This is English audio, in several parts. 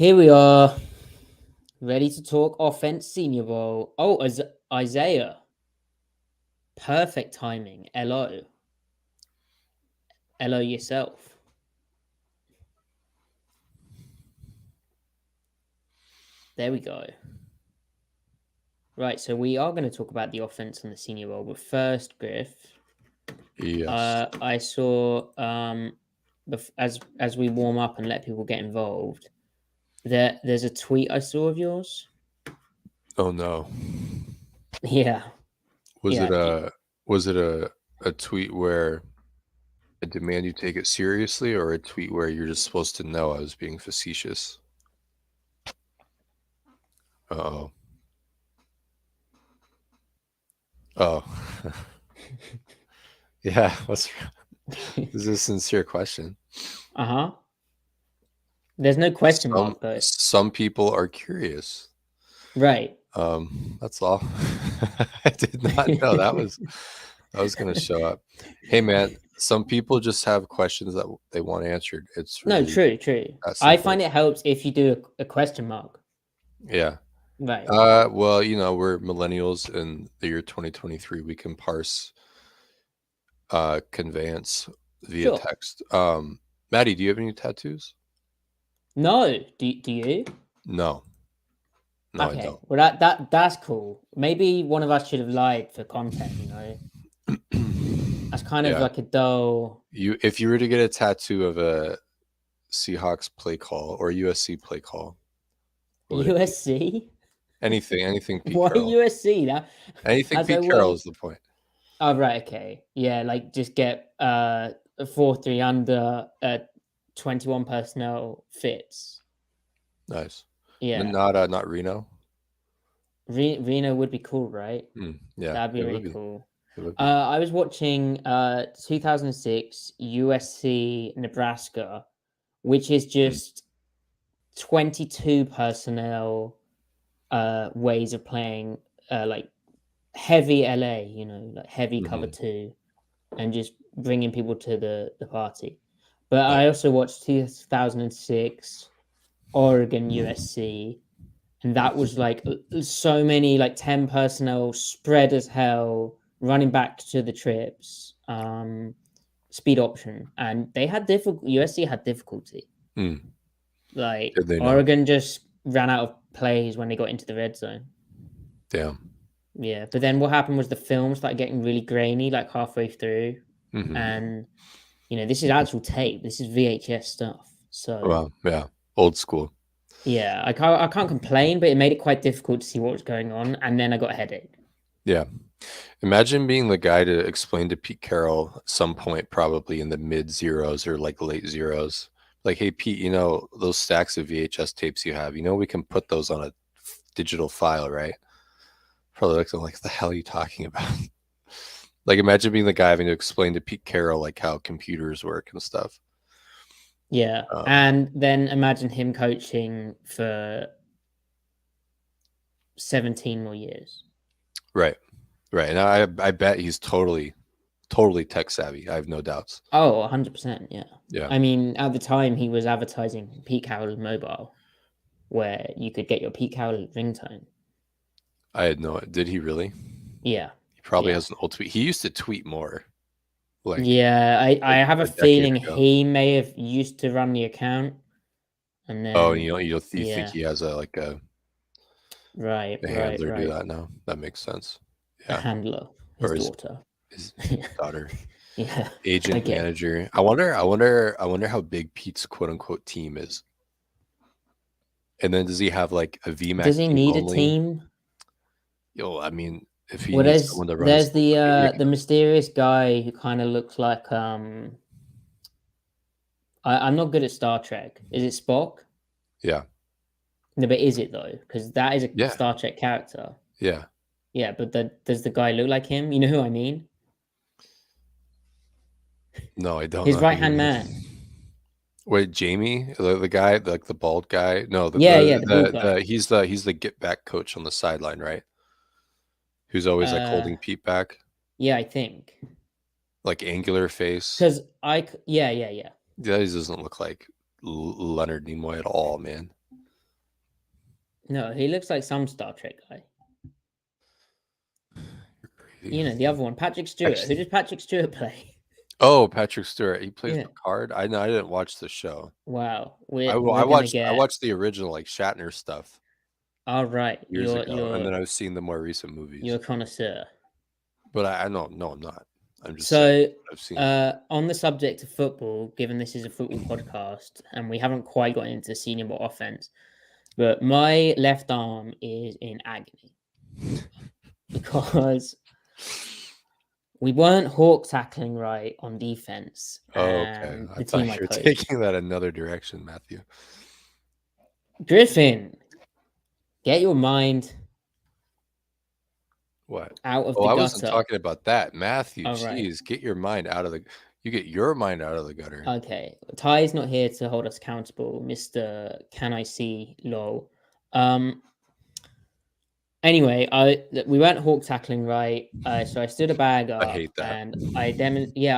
Here we are, ready to talk offense Senior Bowl. Oh, Isaiah. Perfect timing. Hello. Hello yourself. There we go. Right, so we are going to talk about the offense on the Senior Bowl, but first, Griff. Yes. I saw as we warm up and let people get involved, there's a tweet I saw of yours. Oh no. Yeah. Was Yeah. it a tweet where I demand you take it seriously, or a tweet where you're just supposed to know I was being facetious? Uh-oh. Oh. Yeah, this is a sincere question. Uh-huh. There's no question mark though. Some people are curious. Right. That's all. I did not know that was going to show up. Hey man, some people just have questions that they want answered. It's No, really true. that I simple. find it helps if you do a question mark. Yeah. Right. Well, we're millennials in the year 2023. We can parse conveyance via Sure. text. Matty, do you have any tattoos? No. Do you? No. No, I Okay. don't. Well, that's cool. Maybe one of us should have lied for content. That's kind of Yeah. like a dull. If you were to get a tattoo of a Seahawks play call or USC play call, what would it be? USC. Anything Pete Why Carroll. USC? Anything That's a Pete Carroll way. is the point. Oh right. Okay. Yeah. Like just get a 4-3 under 21 personnel fits. Nice. Yeah. Not Reno. Reno would be cool, right? Yeah, That'd be it would really be. cool. It would be. I was watching 2006 USC Nebraska, which is just 22 personnel ways of playing, like heavy LA, like heavy cover two, and just bringing people to the party. But I also watched 2006 Oregon USC, and that was like so many like 10 personnel spread as hell running back to the trips, speed option, and they had USC had difficulty. Like Did they not? Oregon just ran out of plays when they got into the red zone. Damn. Yeah, but then what happened was the film started getting really grainy like halfway through, and this is actual tape, this is VHS stuff, so Well, yeah, old school. yeah, I can't complain, but it made it quite difficult to see what was going on, and then I got a headache. Yeah. Imagine being the guy to explain to Pete Carroll at some point, probably in the mid zeros or like late zeros. Like, hey, Pete, those stacks of VHS tapes you have, we can put those on a digital file, right? Probably like, what the hell are you talking about? Like, imagine being the guy having to explain to Pete Carroll, like, how computers work and stuff. Yeah. And then imagine him coaching for 17 more years. Right. And I bet he's totally tech savvy. I have no doubts. Oh, 100%. Yeah. Yeah. I mean, at the time, he was advertising Pete Carroll Mobile, where you could get your Pete Carroll ringtone. I had no. Did he really? Yeah. He probably has an old tweet. He used to tweet more. Like, yeah, I have a feeling he may have used to run the account, and then you think he has a handler do that now? That makes sense. Yeah, a handler, his daughter, his daughter. Yeah, agent, manager. I wonder how big Pete's quote unquote team is. And then does he have like a VMAX? Does he need a team? I mean, if he needs someone to run, there's the mysterious guy who kind of looks like I'm not good at Star Trek. Is it Spock? Yeah. No, but is it though? Because that is a Star Trek character. Yeah. Yeah, but does the guy look like him? You know who I mean? No, I don't. His right-hand man. Wait, Jamie, the guy, like the bald guy? No, the bald guy. He's the get back coach on the sideline, right? Who's always like holding Pete back. Yeah, I think. Like angular face. Because yeah. That doesn't look like Leonard Nimoy at all, man. No, he looks like some Star Trek guy. You're crazy. You know, the other one, Patrick Stewart. Who does Patrick Stewart play? Oh, Patrick Stewart. He plays Yeah. Picard. I know. I didn't watch the show. Wow. I We're gonna watched get. the original like Shatner stuff All right. years ago, and then I've seen the more recent movies. You're a connoisseur. But I know, no, I'm not. I'm just So, saying I've seen. on the subject of football, given this is a football podcast and we haven't quite got into senior ball offense, but my left arm is in agony because we weren't hawk tackling right on defense. Oh, okay. I thought you were taking that another direction, Matthew. Griffin, get your mind out out of the gutter. I gutter. wasn't talking about that, Matthew. Oh, Jeez, right. get your mind out of the. You get your mind out of the gutter. Okay, Ty's not here to hold us accountable, Mister. Can I see? Lol. Anyway, we weren't hawk tackling right, so I stood a bag up. I hate that. And I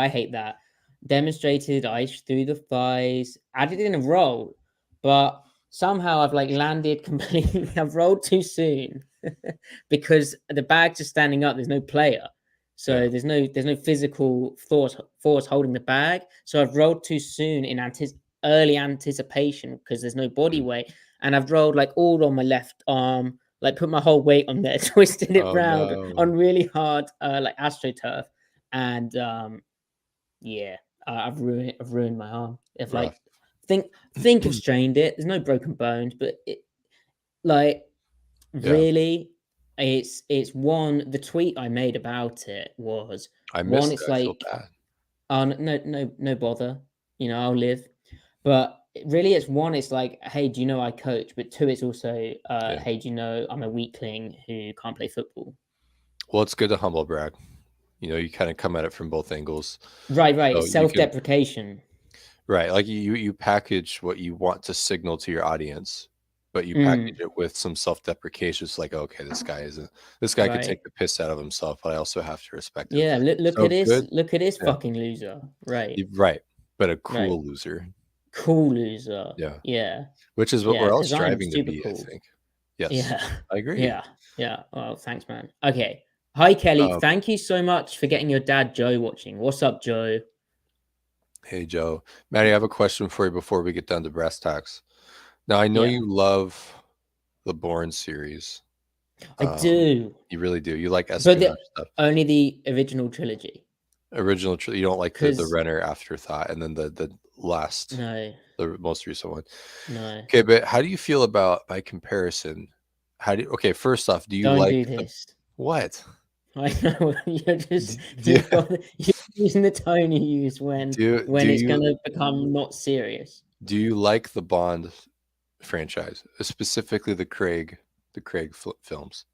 hate that. Demonstrated ice through the thighs, added in a roll, but somehow I've like landed completely. I've rolled too soon because the bag's just standing up. There's no player, so there's no physical force holding the bag. So I've rolled too soon in early anticipation because there's no body weight, and I've rolled like all on my left arm. Like put my whole weight on there, twisted it round on really hard, like AstroTurf, and yeah, I've ruined my arm. If like think I've strained it. There's no broken bones, but it like really, it's one. The tweet I made about it was one. It's like, oh no bother, you know, I'll live, but. Really, it's one, it's like, hey, do you know I coach? But two, it's also, hey, do you know I'm a weakling who can't play football? Well, it's good to humble brag. You know, you kind of come at it from both angles. Right. So it's self-deprecation. Right. Like you package what you want to signal to your audience, but you package it with some self-deprecation. It's like, okay, this guy could take the piss out of himself, but I also have to respect him. Yeah, look at this. Look at this fucking loser. Right. Right. But a cool loser. Cool loser. Yeah. Which is what we're all striving to be, I think. Yes. Yeah. I agree. Yeah. Well, thanks, man. Okay. Hi, Kelly. Thank you so much for getting your dad, Joe, watching. What's up, Joe? Hey, Joe. Matty, I have a question for you before we get down to brass tacks. Now, I know you love the Bourne series. I do. You really do. You like espionage stuff. Only the original trilogy. You don't like the Renner Afterthought and then the last, the most recent one. No. Okay, but how do you feel about, by comparison, first off, do you Don't like do this? What? I know you're using the tone you use when it's going to become not serious. Do you like the Bond franchise, specifically the Craig films?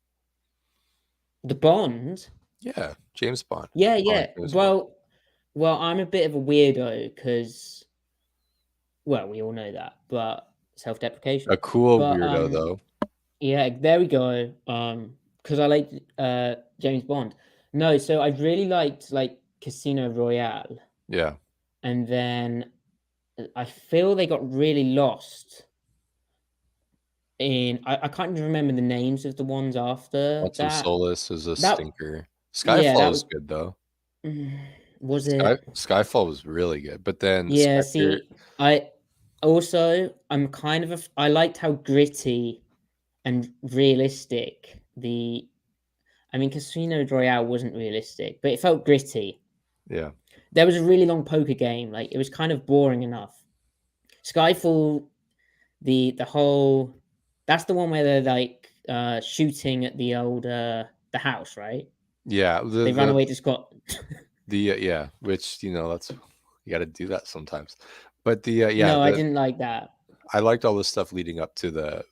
The Bond? Yeah, James Bond. Yeah. Well, I'm a bit of a weirdo because, well, we all know that, but self-deprecation. A cool weirdo, though. Yeah, there we go. Because I like James Bond. No, so I really liked like Casino Royale. Yeah. And then I feel they got really lost in I can't even remember the names of the ones after Quantum that. Solace is a stinker. Skyfall was good though. Was it? Skyfall was really good, but then Spectre... I liked how gritty and realistic Casino Royale wasn't realistic, but it felt gritty. Yeah. There was a really long poker game. Like, it was kind of boring enough. Skyfall, the whole... That's the one where they're, like, shooting at the old... the house, right? Yeah. They run away to Scotland. Which, that's... You got to do that sometimes. But No, I didn't like that. I liked all the stuff leading up to the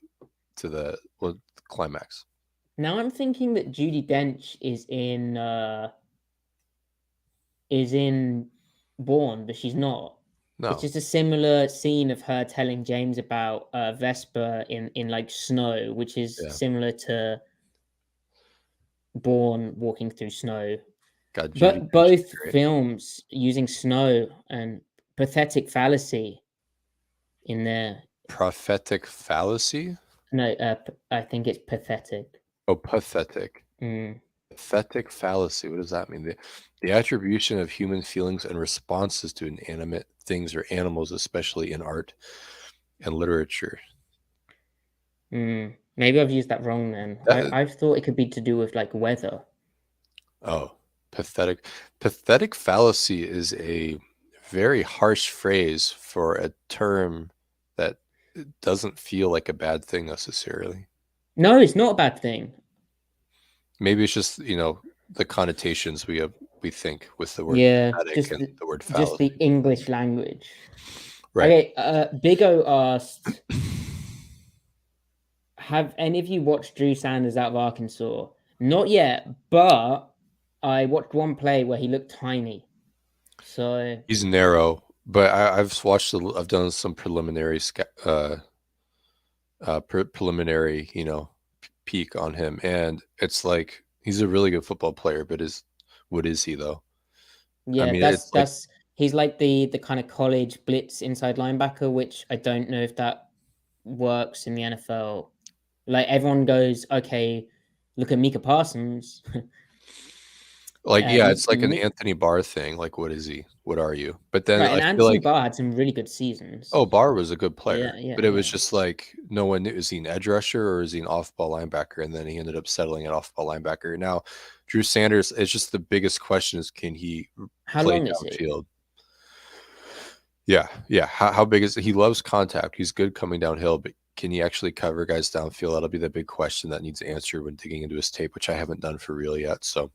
climax. Now I'm thinking that Judi Dench is in Bourne, but she's not. No. It's just a similar scene of her telling James about Vesper in like snow, which is similar to Bourne walking through snow. But both films using snow and pathetic fallacy in there. Prophetic fallacy? No, I think it's pathetic. Oh, pathetic. Mm. Pathetic fallacy. What does that mean? The attribution of human feelings and responses to inanimate things or animals, especially in art and literature. Maybe I've used that wrong then. I've thought it could be to do with like weather. Oh, pathetic. Pathetic fallacy is a very harsh phrase for a term that doesn't feel like a bad thing necessarily. No, it's not a bad thing. Maybe it's just, the connotations we think with the word pathetic and the word just the fallacy. English language. Right. Okay, Big O asked, have any of you watched Drew Sanders out of Arkansas? Not yet, but I watched one play where he looked tiny. So He's narrow, but I've done some preliminary peek on him, and it's like he's a really good football player, but what is he though? yeah, I mean, it's like that's he's like the kind of college blitz inside linebacker, which I don't know if that works in the NFL. Like everyone goes, okay, look at Micah Parsons. yeah, it's like an Anthony Barr thing. Like, what is he? What are you? But then right, I and feel Anthony like, Barr had some really good seasons. oh, Barr was a good player, Yeah, but it was yeah. just like no one knew, is he an edge rusher or is he an off-ball linebacker? And then he ended up settling at off-ball linebacker. Now, Drew Sanders, it's just the biggest question is, can he How play long is he? downfield? Yeah. How big is he? Loves contact. He's good coming downhill, but can he actually cover guys downfield? That'll be the big question that needs answered when digging into his tape, which I haven't done for real yet. So,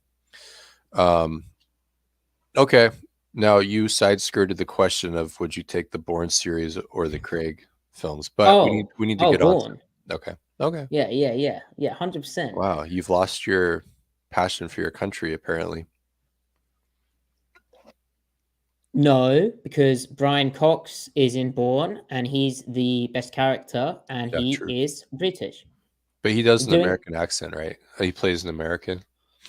okay. Now you side skirted the question of would you take the Bourne series or the Craig films, but we need to get on. Bourne. Okay. Yeah, 100%. Wow, you've lost your passion for your country apparently. No, because Brian Cox is in Bourne and he's the best character and he is British. But he does an American accent, right? He plays an American.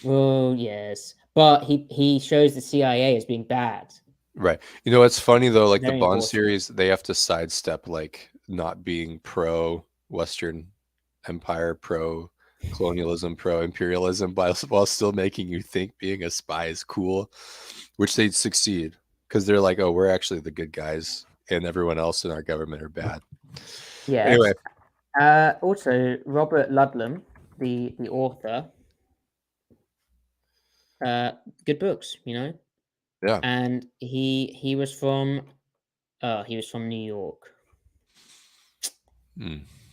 Well, yes, but he shows the CIA as being bad. Right. You know, it's funny though, like Very the Bond important. series, they have to sidestep like not being pro Western Empire, pro colonialism, pro imperialism, while still making you think being a spy is cool, which they'd succeed because they're like, oh, we're actually the good guys and everyone else in our government are bad. Yeah. Anyway. Also, Robert Ludlum, the author, good books, Yeah. And he was from New York.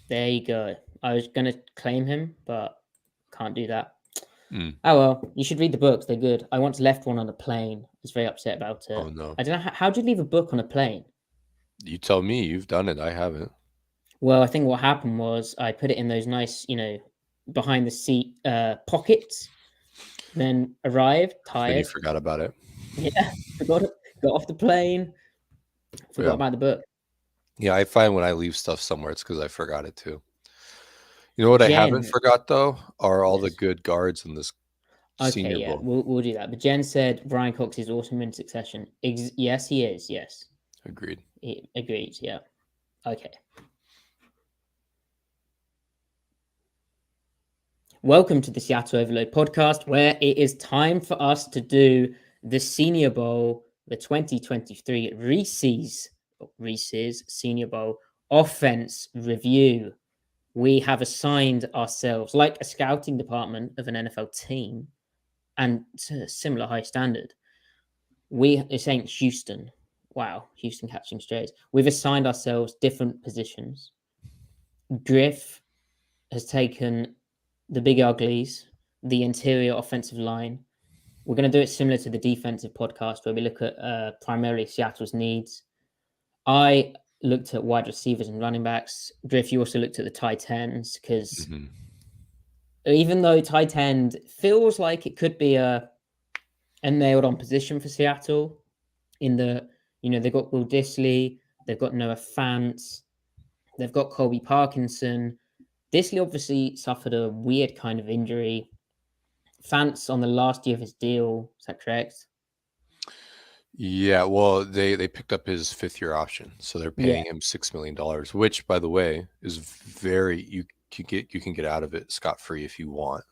There you go. I was gonna claim him, but can't do that. Oh well, you should read the books. They're good. I once left one on a plane. I was very upset about it. Oh no. I don't know how do you leave a book on a plane? You tell me. You've done it. I haven't. Well, I think what happened was I put it in those nice, behind the seat pockets. Then arrived tired. Then you forgot about it. Yeah, got off the plane. Forgot about the book. Yeah, I find when I leave stuff somewhere, it's because I forgot it too. You know what I haven't forgot though are all the good guards in this Senior Bowl. We'll do that. But Jen said Brian Cox is awesome in Succession. Yes, he is. Yes, agreed. Agreed. Yeah. Okay. Welcome to the Seattle Overload podcast, where it is time for us to do the Senior Bowl, the 2023 Reese's Senior Bowl offense review. We have assigned ourselves, like a scouting department of an NFL team, and to a similar high standard. This ain't Houston. Wow, Houston catching strays. We've assigned ourselves different positions. Griff has taken the big uglies, the interior offensive line. We're going to do it similar to the defensive podcast where we look at primarily Seattle's needs. I looked at wide receivers and running backs. Griff, you also looked at the tight ends because even though tight end feels like it could be a nailed on position for Seattle in the, they've got Will Dissly, they've got Noah Fant, they've got Colby Parkinson. Dissly obviously suffered a weird kind of injury. Fant's on the last year of his deal. Is that correct? Yeah, well, they picked up his 5th-year option, so they're paying him $6 million, which, by the way, is you can get out of it scot-free if you want.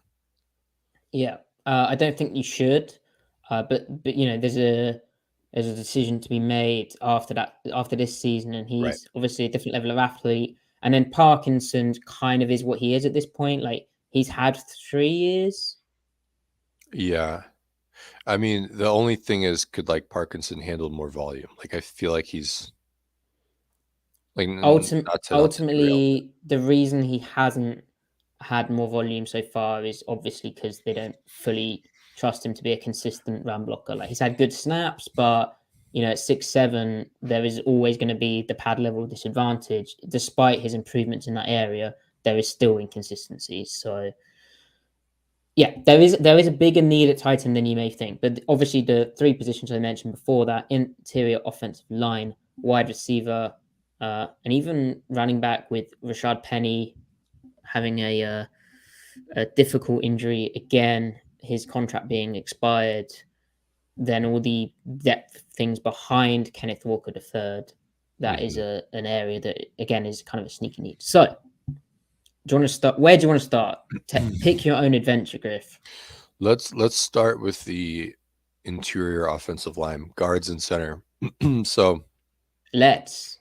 Yeah, I don't think you should, but you know, there's a decision to be made after that, after this season, and Right. he's obviously a different level of athlete. And then Parkinson's kind of is what he is at this point. Like he's had 3 years. Yeah. I mean, the only thing is, could like Parkinson handle more volume? Like, I feel like he's like not to derail. Ultimately, the reason he hasn't had more volume so far is obviously because they don't fully trust him to be a consistent run blocker. Like he's had good snaps, but you know, at 6'7", there is always going to be the pad level disadvantage. Despite his improvements in that area, there is still inconsistencies. So yeah, there is a bigger need at tight end than you may think. But obviously, the 3 positions I mentioned before that: interior offensive line, wide receiver, and even running back, with Rashad Penny having a difficult injury again, his contract being expired, then all the depth things behind Kenneth Walker the third. That is an area that again is kind of a sneaky need. So, do you want to start? Where do you want to start? Pick your own adventure, Griff. Let's start with the interior offensive line, guards and center. So Let's.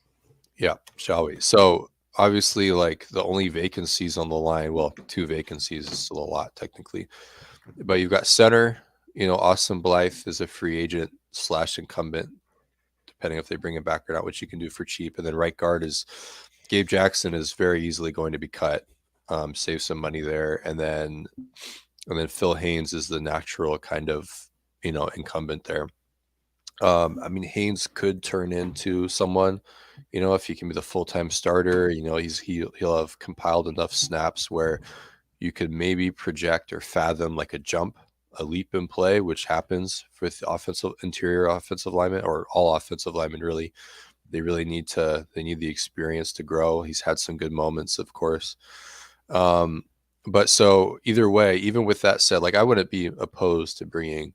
yeah, shall we? So obviously, like the only vacancies on the line, well, 2 vacancies is still a lot technically, but you've got center. You know, Austin Blythe is a free agent / incumbent, depending if they bring him back or not, which you can do for cheap. And then right guard is Gabe Jackson is very easily going to be cut, save some money there, and then Phil Haynes is the natural kind of, you know, incumbent there. I mean, Haynes could turn into someone, you know, if he can be the full-time starter. You know, he'll have compiled enough snaps where you could maybe project or fathom like a leap in play, which happens with interior offensive linemen, or all offensive linemen really. They need the experience to grow. He's had some good moments, of course. But so either way, even with that said, like I wouldn't be opposed to bringing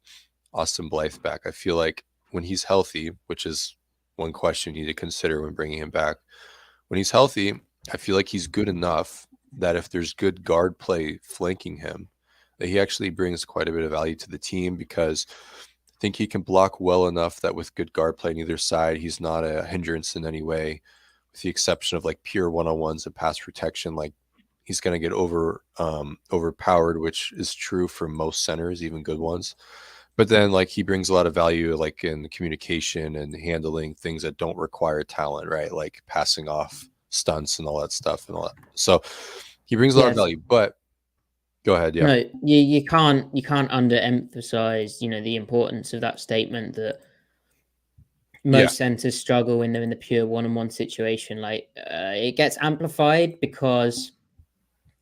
Austin Blythe back. I feel like when he's healthy, which is one question you need to consider when bringing him back, when he's healthy, I feel like he's good enough that if there's good guard play flanking him, that he actually brings quite a bit of value to the team, because I think he can block well enough that with good guard play on either side, he's not a hindrance in any way, with the exception of like pure one-on-ones and pass protection. Like he's going to get overpowered, which is true for most centers, even good ones. But then like he brings a lot of value like in communication and handling things that don't require talent, right? Like passing off stunts and all that stuff and all that. So he brings a lot of value. But go ahead. Yeah. No, you can't underemphasize, you know, the importance of that statement that most centers struggle when they're in the pure one-on-one situation. Like it gets amplified because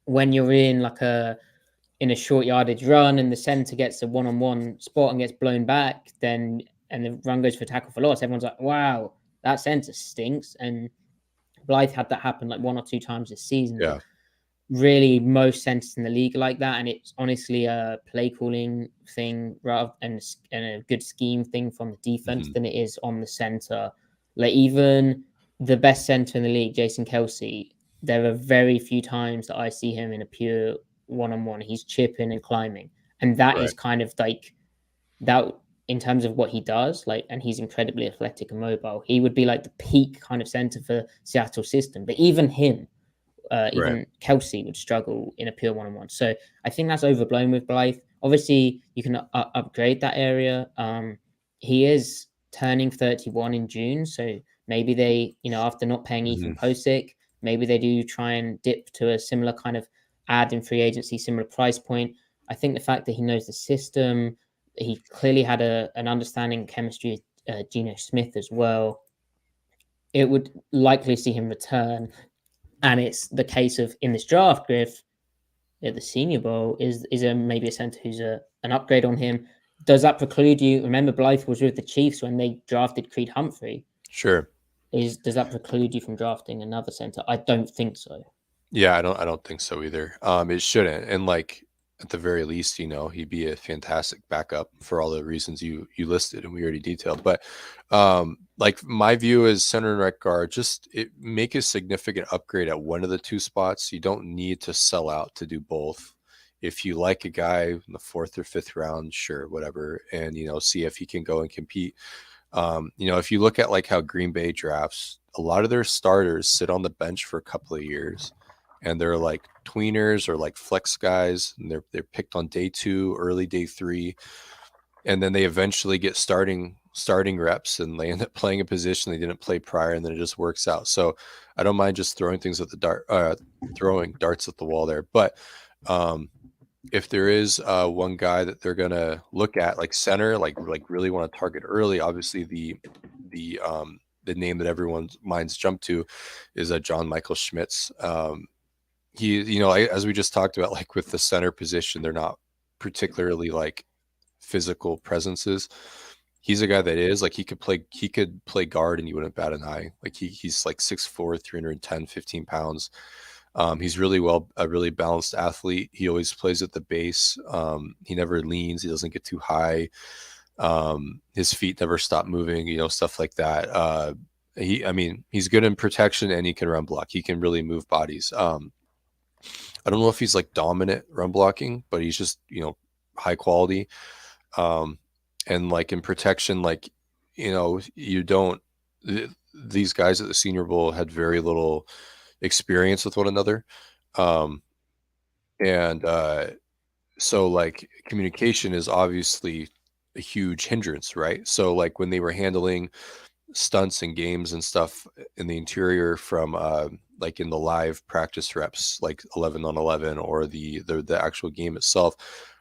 when you're in like in a short yardage run and the center gets a one-on-one spot and gets blown back, then and the run goes for tackle for loss, everyone's like, wow, that center stinks. And Blythe had that happen like 1 or 2 times this season. Yeah. But really, most centers in the league are like that, and it's honestly a play calling thing rather and a good scheme thing from the defense than it is on the center. Like even the best center in the league, Jason Kelsey, there are very few times that I see him in a pure one-on-one. He's chipping and climbing, and that is kind of like that in terms of what he does. Like, and he's incredibly athletic and mobile. He would be like the peak kind of center for Seattle system, but even him. Even Kelsey would struggle in a pure one-on-one. So I think that's overblown with Blythe. Obviously, you can upgrade that area. He is turning 31 in June, so maybe they, you know, after not paying Ethan Posick, maybe they do try and dip to a similar kind of ad in free agency, similar price point. I think the fact that he knows the system, he clearly had an understanding chemistry with Geno Smith as well. It would likely see him return. And it's the case of in this draft, Griff, at the Senior Bowl, is maybe a center who's an upgrade on him. Does that preclude you? Remember, Blythe was with the Chiefs when they drafted Creed Humphrey. Sure. Does that preclude you from drafting another center? I don't think so. Yeah, I don't think so either. It shouldn't. And like at the very least, he'd be a fantastic backup for all the reasons you listed and we already detailed. But like my view is center and right guard, just make a significant upgrade at one of the two spots. You don't need to sell out to do both. If you like a guy in the 4th or 5th round, sure, whatever, and see if he can go and compete. If you look at like how Green Bay drafts, a lot of their starters sit on the bench for a couple of years, and they're like tweeners or like flex guys, and they're picked on day 2, early day 3, and then they eventually get starting reps, and they end up playing a position they didn't play prior, and then it just works out. So I don't mind just throwing things at the throwing darts at the wall there, but if there is one guy that they're gonna look at, like center, like really want to target early, obviously the name that everyone's minds jump to is John Michael Schmitz. He, as we just talked about, like with the center position, they're not particularly like physical presences. He's a guy that is like he could play guard and you wouldn't bat an eye. Like he's like 6'4", 310, 15 pounds. He's a really balanced athlete. He always plays at the base. He never leans. He doesn't get too high. His feet never stop moving, stuff like that. He's good in protection and he can run block. He can really move bodies. I don't know if he's like dominant run blocking, but he's just, high quality. And like in protection, like, these guys at the Senior Bowl had very little experience with one another. So like communication is obviously a huge hindrance, right? So like when they were handling stunts and games and stuff in the interior from like in the live practice reps, like 11 on 11 or the actual game itself,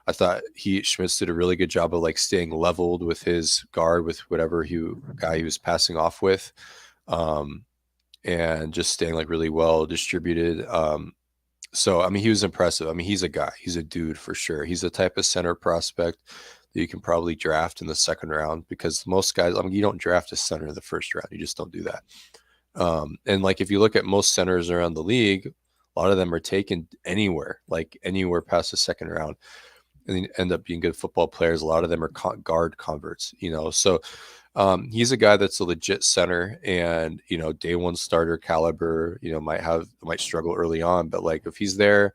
I thought Schmitz did a really good job of like staying leveled with his guard, with whatever guy he was passing off with, and just staying like really well distributed. So he was impressive. He's a guy, he's a dude for sure. He's the type of center prospect that you can probably draft in the 2nd round, because most guys, you don't draft a center in the 1st round. You just don't do that. And like if you look at most centers around the league, a lot of them are taken anywhere past the 2nd round, and they end up being good football players. A lot of them are guard converts, So he's a guy that's a legit center, and day 1 starter caliber. Might struggle early on, but like if he's there,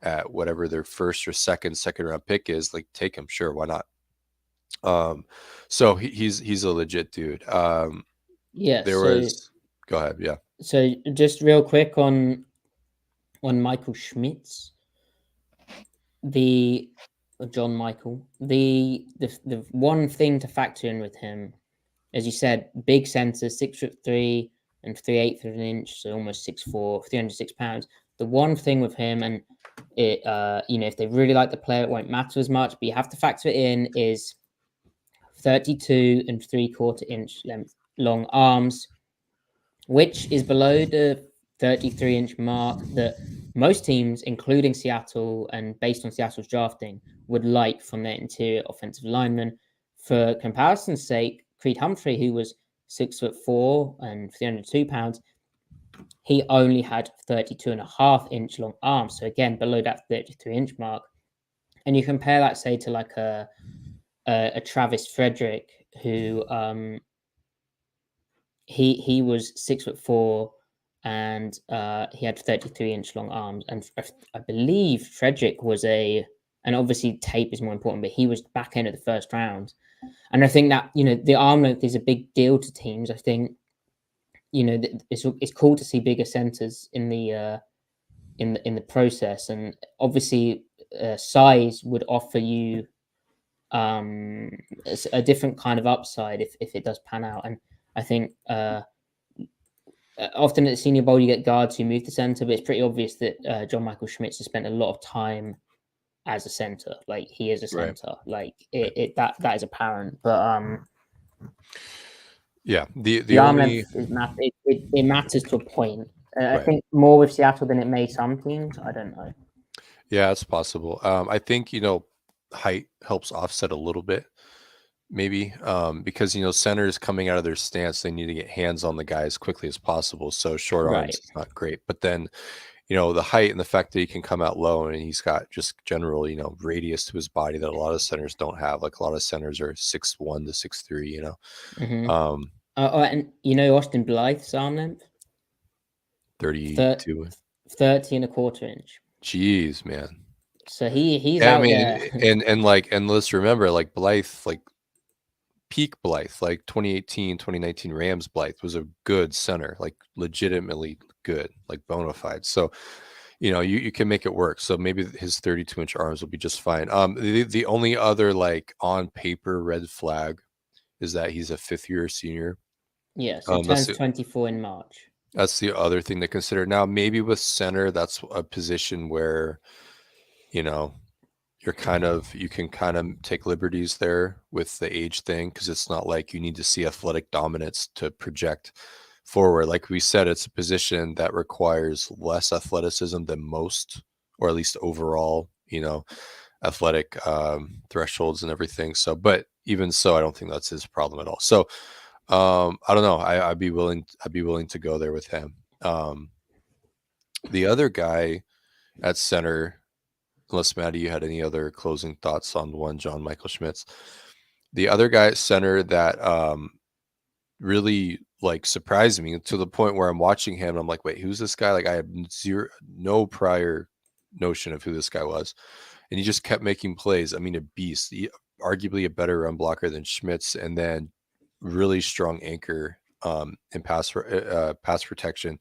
at whatever their 1st or 2nd round pick is, like take him, sure, why not? So he's a legit dude. Go ahead. Yeah. So just real quick on Michael Schmitz, John Michael, the one thing to factor in with him, as you said, big center, 6'3" and 3/8 of an inch, so almost 6'4", 306 pounds. The one thing with him, and it, if they really like the player, it won't matter as much, but you have to factor it in, is 32 3/4 inch length long arms, which is below the 33-inch mark that most teams, including Seattle, and based on Seattle's drafting, would like from their interior offensive linemen. For comparison's sake, Creed Humphrey, who was 6'4" and 302 pounds, he only had 32.5-inch long arms. So again, below that 33-inch mark. And you compare that, say, to like a Travis Frederick, who he was 6'4" and he had 33-inch long arms. And I believe Frederick was and obviously tape is more important, but he was back end of the 1st round. And I think that, the arm length is a big deal to teams. I think, it's cool to see bigger centers in the process, and obviously size would offer you a different kind of upside if it does pan out. And I think often at the Senior Bowl you get guards who move to center, but it's pretty obvious that John Michael Schmitz has spent a lot of time as a center. Like he is a center. Right. Like that is apparent. But yeah, the arm only length it matters to a point. I think more with Seattle than it may some teams. I don't know. Yeah, it's possible. I think height helps offset a little bit, maybe because centers coming out of their stance, they need to get hands on the guy as quickly as possible. So short arms Right. is not great, but then the height and the fact that he can come out low and he's got just general radius to his body that a lot of centers don't have. Like a lot of centers are 6'1" to 6'3", Mm-hmm. um And Austin Blythe's arm length? 32. 30 and a quarter inch. Jeez, man. So he's Yeah, I out mean, there. and let's remember, like Blythe, like peak Blythe, like 2018, 2019 Rams Blythe was a good center, like legitimately good, like bona fide. So, you can make it work. So maybe his 32-inch arms will be just fine. The only other like on paper red flag is that he's a 5th-year senior. Yeah, so That's turns 24 in March. the other thing to consider. Now, maybe with center, that's a position where, you can kind of take liberties there with the age thing, because it's not like you need to see athletic dominance to project forward. Like we said, it's a position that requires less athleticism than most, or at least overall, athletic thresholds and everything. So, but even so, I don't think that's his problem at all. So, I don't know. I'd be willing to go there with him. The other guy at center, unless Matty, you had any other closing thoughts on one John Michael Schmitz. The other guy at center that really like surprised me to the point where I'm watching him and I'm like, wait, who's this guy? Like I had no prior notion of who this guy was. And he just kept making plays. I mean, a beast. Arguably a better run blocker than Schmitz, and then really strong anchor in pass protection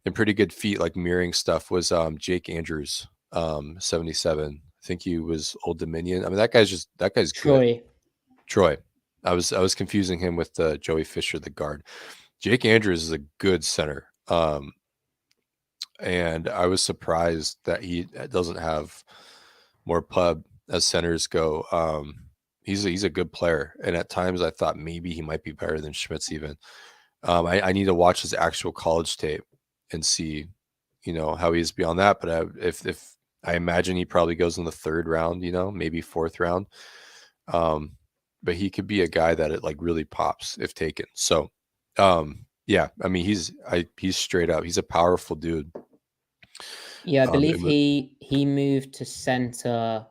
and pretty good feet, like mirroring stuff, was Jake Andrews, 77. I think he was Old Dominion. I mean, that guy's good. Troy. I was confusing him with Joey Fisher, the guard. Jake Andrews is a good center. And I was surprised that he doesn't have more pub as centers go. He's a good player, and at times I thought maybe he might be better than Schmitz even. I need to watch his actual college tape and see, how he is beyond that. But if I imagine he probably goes in the 3rd round, maybe 4th round. But he could be a guy that it like really pops if taken. So, yeah, I mean, he's straight up. He's a powerful dude. Yeah, I believe he moved to center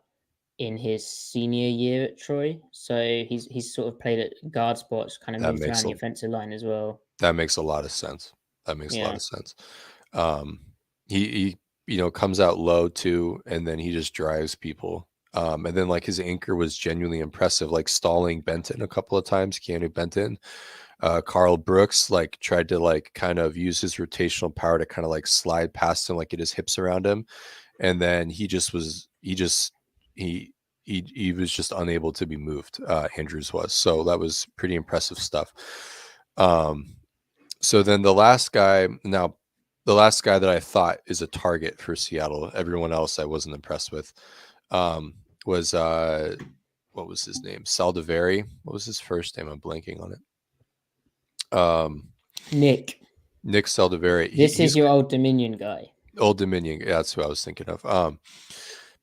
in his senior year at Troy. So he's sort of played at guard spots, kind of moved around the offensive line as well. That makes a lot of sense. He comes out low too, and then he just drives people. And then like his anchor was genuinely impressive, like stalling Benton a couple of times. Keanu Benton, Carl Brooks like tried to like kind of use his rotational power to kind of like slide past him, like get his hips around him, and then he was just unable to be moved. Andrews was, so that was pretty impressive stuff. So then the last guy that I thought is a target for Seattle, everyone else I wasn't impressed with, was what was his name? Saldiveri. What was his first name? I'm blanking on it. Nick Saldiveri. This is your Old Dominion guy. Old Dominion. Yeah, that's who I was thinking of.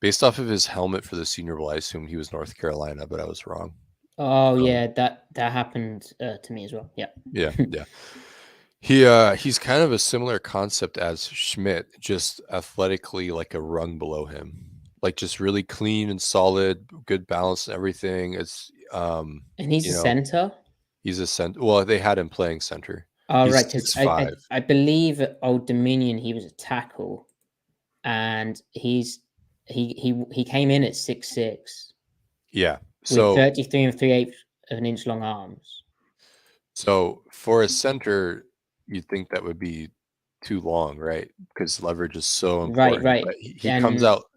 Based off of his helmet for the Senior Bowl, I assumed he was North Carolina, but I was wrong. Oh yeah, that happened to me as well. Yeah. Yeah. He's kind of a similar concept as Schmidt, just athletically like a rung below him. Like just really clean and solid, good balance and everything. It's and he's a center. He's a center. Well, they had him playing center. Oh, right, because I believe at Old Dominion he was a tackle, and he came in at 6'6". Yeah, so with 33 3/8 of an inch long arms. So for a center, you'd think that would be too long, right? Because leverage is so important. Right. But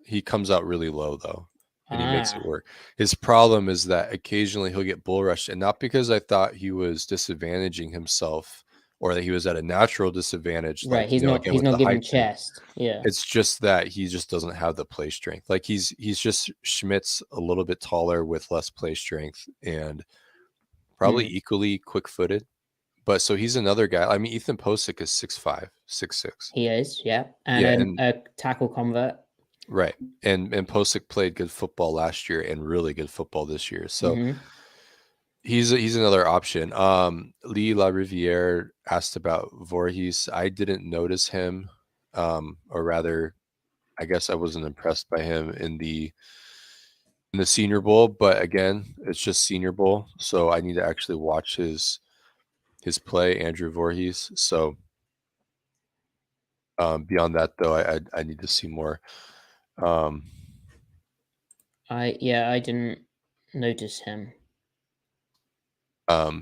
he comes out really low though, and he makes it work. His problem is that occasionally he'll get bull rushed, and not because I thought he was disadvantaging himself or that he was at a natural disadvantage. Right, like, he's not giving chest. Yeah, it's just that he just doesn't have the play strength. Like he's just Schmitz a little bit taller with less play strength and probably equally quick-footed. But so he's another guy. I mean, Ethan Posick is 6'5", 6'6". He is, yeah. And a tackle convert. Right. And Posick played good football last year and really good football this year. So He's another option. Lee LaRiviere asked about Voorhees. I didn't notice him, or rather, I guess I wasn't impressed by him in the Senior Bowl. But again, it's just Senior Bowl, so I need to actually watch his play, Andrew Voorhees. So beyond that, though, I need to see more. I didn't notice him.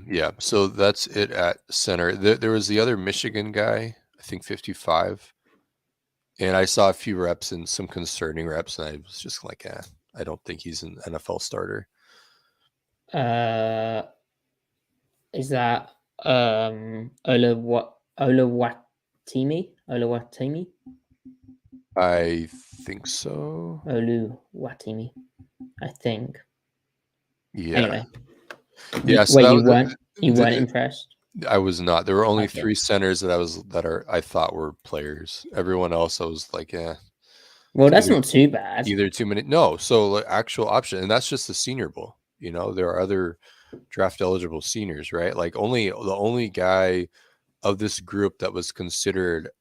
Yeah, so that's it at center. There was the other Michigan guy, I think 55, and I saw a few reps and some concerning reps, and I was just like, I don't think he's an NFL starter. Is that Olawatimi? I think so. Oluwatimi, I think. Yeah. Anyway. Yeah. So you weren't impressed? I was not. There were only 3 centers that I thought were players. Everyone else, I was like, yeah. Well, that's not too bad. Either too many. No. So actual option, and that's just the Senior Bowl. You know, there are other draft eligible seniors, right? Like the only guy of this group that was considered,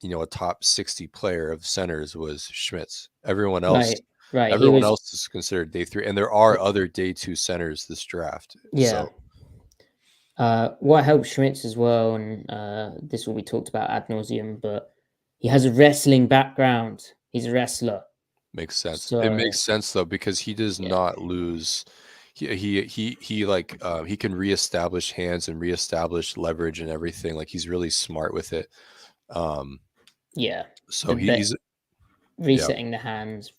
a top 60 player of centers was Schmitz. Everyone else, right. Everyone else is considered day 3, and there are other day 2 centers this draft. Yeah. So. What helps Schmitz as well, and this will be talked about ad nauseum, but he has a wrestling background. He's a wrestler. Makes sense. So, it makes sense though, because he does not lose. He can reestablish hands and reestablish leverage and everything. Like he's really smart with it. So he's resetting the hands,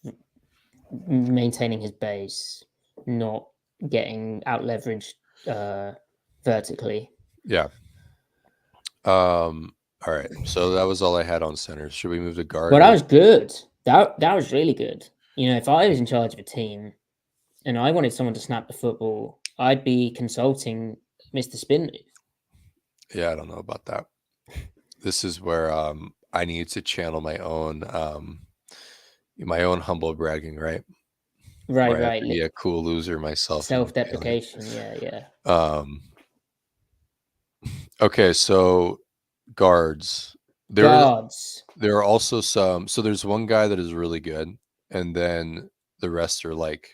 maintaining his base, not getting out leveraged vertically. Yeah. All right. So that was all I had on centers. Should we move to guard? Well, that was good. That was really good. If I was in charge of a team and I wanted someone to snap the football, I'd be consulting Mr. Spin Move. Yeah, I don't know about that. This is where I need to channel my own humble bragging, right? Right. Be a cool loser myself. Self-deprecation. Yeah. Okay, so guards. There are also some. So there's one guy that is really good, and then the rest are like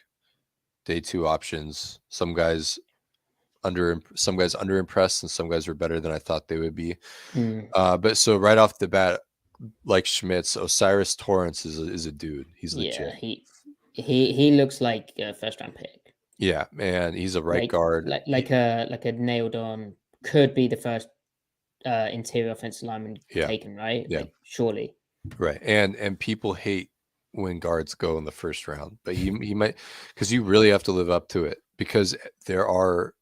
day 2 options. Some guys underimpressed, and some guys were better than I thought they would be. But so right off the bat, like Schmitz, Osiris Torrance is a dude. He's legit. He looks like a first-round pick. Yeah, man, he's a right guard. Like a nailed on. Could be the first interior offensive lineman taken, right? Yeah, surely. Right, and people hate when guards go in the first round, but he might, because you really have to live up to it, because there are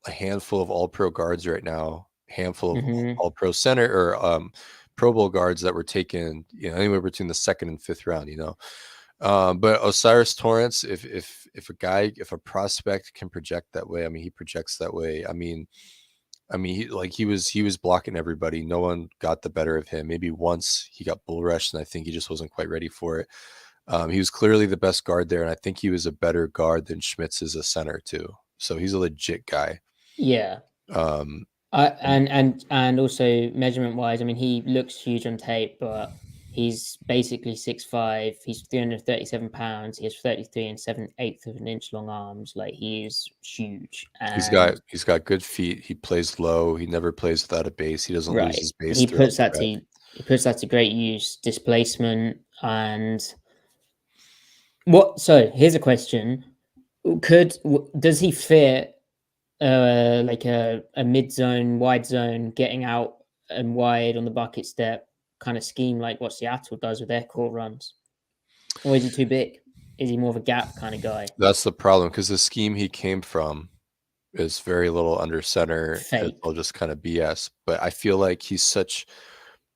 a handful of All-Pro guards right now, handful of All-Pro center or Pro Bowl guards that were taken, anywhere between the 2nd and 5th round. But Osiris Torrance, if a prospect can project that way, I mean, he projects that way. I mean, he was blocking everybody. No one got the better of him. Maybe once he got bull rushed, and I think he just wasn't quite ready for it. He was clearly the best guard there, and I think he was a better guard than Schmitz as a center too. So he's a legit guy. Yeah. And also measurement wise, I mean, he looks huge on tape, but he's basically 6'5". He's 337 pounds. He has 33 7/8 of an inch long arms. Like, he is huge. And he's got good feet. He plays low. He never plays without a base. He doesn't lose his base. He puts that to great use. Displacement and what? So here's a question: does he fit like a mid zone, wide zone, getting out and wide on the bucket step kind of scheme, like what Seattle does with their core runs? Or is he too big? Is he more of a gap kind of guy? That's the problem, because the scheme he came from is very little under center. It's all just kind of BS. But I feel like he's such.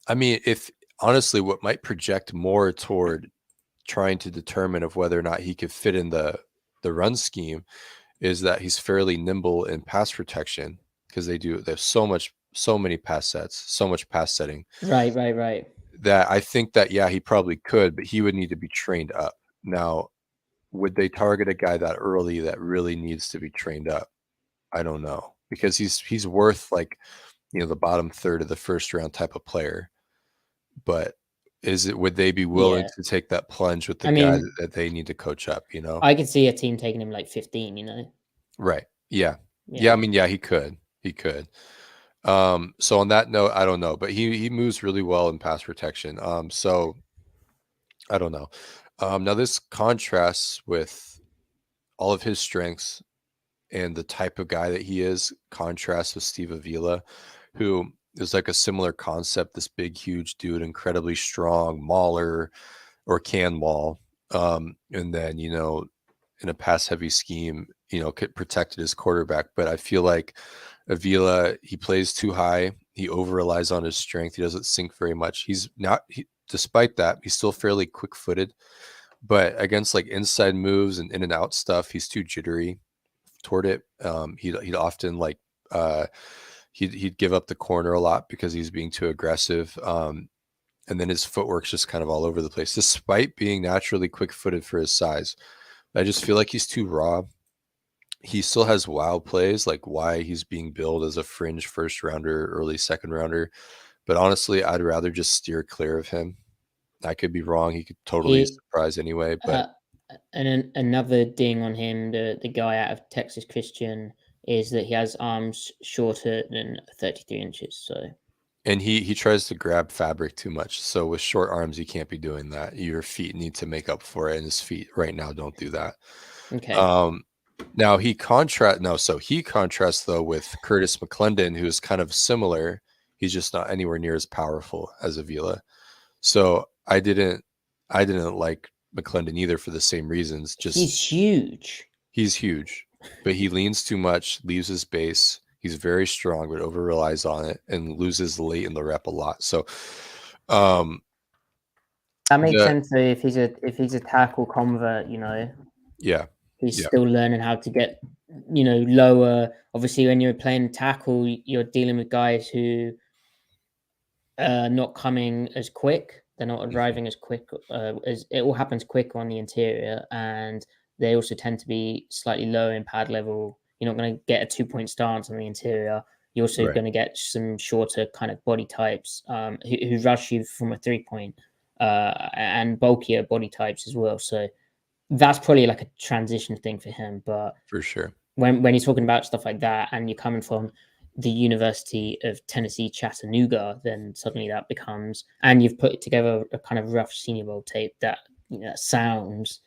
I mean, if honestly, what might project more toward trying to determine of whether or not he could fit in the run scheme is that he's fairly nimble in pass protection, because there's so many pass sets, so much pass setting. Right. That I think that, he probably could, but he would need to be trained up. Now, would they target a guy that early that really needs to be trained up? I don't know, because he's worth like, the bottom third of the first round type of player. But would they be willing Yeah. to take that plunge with the I guy mean, that they need to coach up, I could see a team taking him like 15, Right. Yeah. Yeah, I Yeah. mean, yeah, he could. He could. So on that note, I don't know, but he moves really well in pass protection. So I don't know. Now this contrasts with all of his strengths and the type of guy that he is, contrasts with Steve Avila, who is like a similar concept, this big, huge dude, incredibly strong, mauler or can maul. And then, in a pass heavy scheme, protected his quarterback. But I feel like Avila, he plays too high. He over relies on his strength. He doesn't sink very much. Despite that, he's still fairly quick footed. But against like inside moves and in and out stuff, he's too jittery toward it. He'd often like he'd give up the corner a lot because he's being too aggressive. And then his footwork's just kind of all over the place, despite being naturally quick footed for his size. I just feel like he's too raw. He still has wild plays, like why he's being billed as a fringe first rounder, early second rounder. But honestly, I'd rather just steer clear of him. I could be wrong. He could totally He surprise anyway, but and another ding on him, the guy out of Texas Christian, is that he has arms shorter than 33 inches. So and he tries to grab fabric too much. So with short arms, you can't be doing that. Your feet need to make up for it, and his feet right now don't do that. okay, Now he contrasts though with Curtis McClendon, who's kind of similar. He's just not anywhere near as powerful as Avila. So I didn't like McClendon either for the same reasons. Just he's huge. he's huge, but he leans too much, leaves his base. He's very strong, but over relies on it and loses late in the rep a lot. So, That makes sense though. If he's a tackle convert, yeah, he's yeah, still learning how to get, lower. Obviously, when you're playing tackle, you're dealing with guys who are not coming as quick. They're not arriving as quick. As it all happens quicker on the interior, and they also tend to be slightly lower in pad level. You're not going to get a 2-point stance on the interior. You're also right, going to get some shorter kind of body types who rush you from a 3-point and bulkier body types as well. So that's probably like a transition thing for him. But for sure. when you're talking about stuff like that and you're coming from the University of Tennessee Chattanooga, then suddenly that becomes, and you've put together a kind of rough Senior Bowl tape that sounds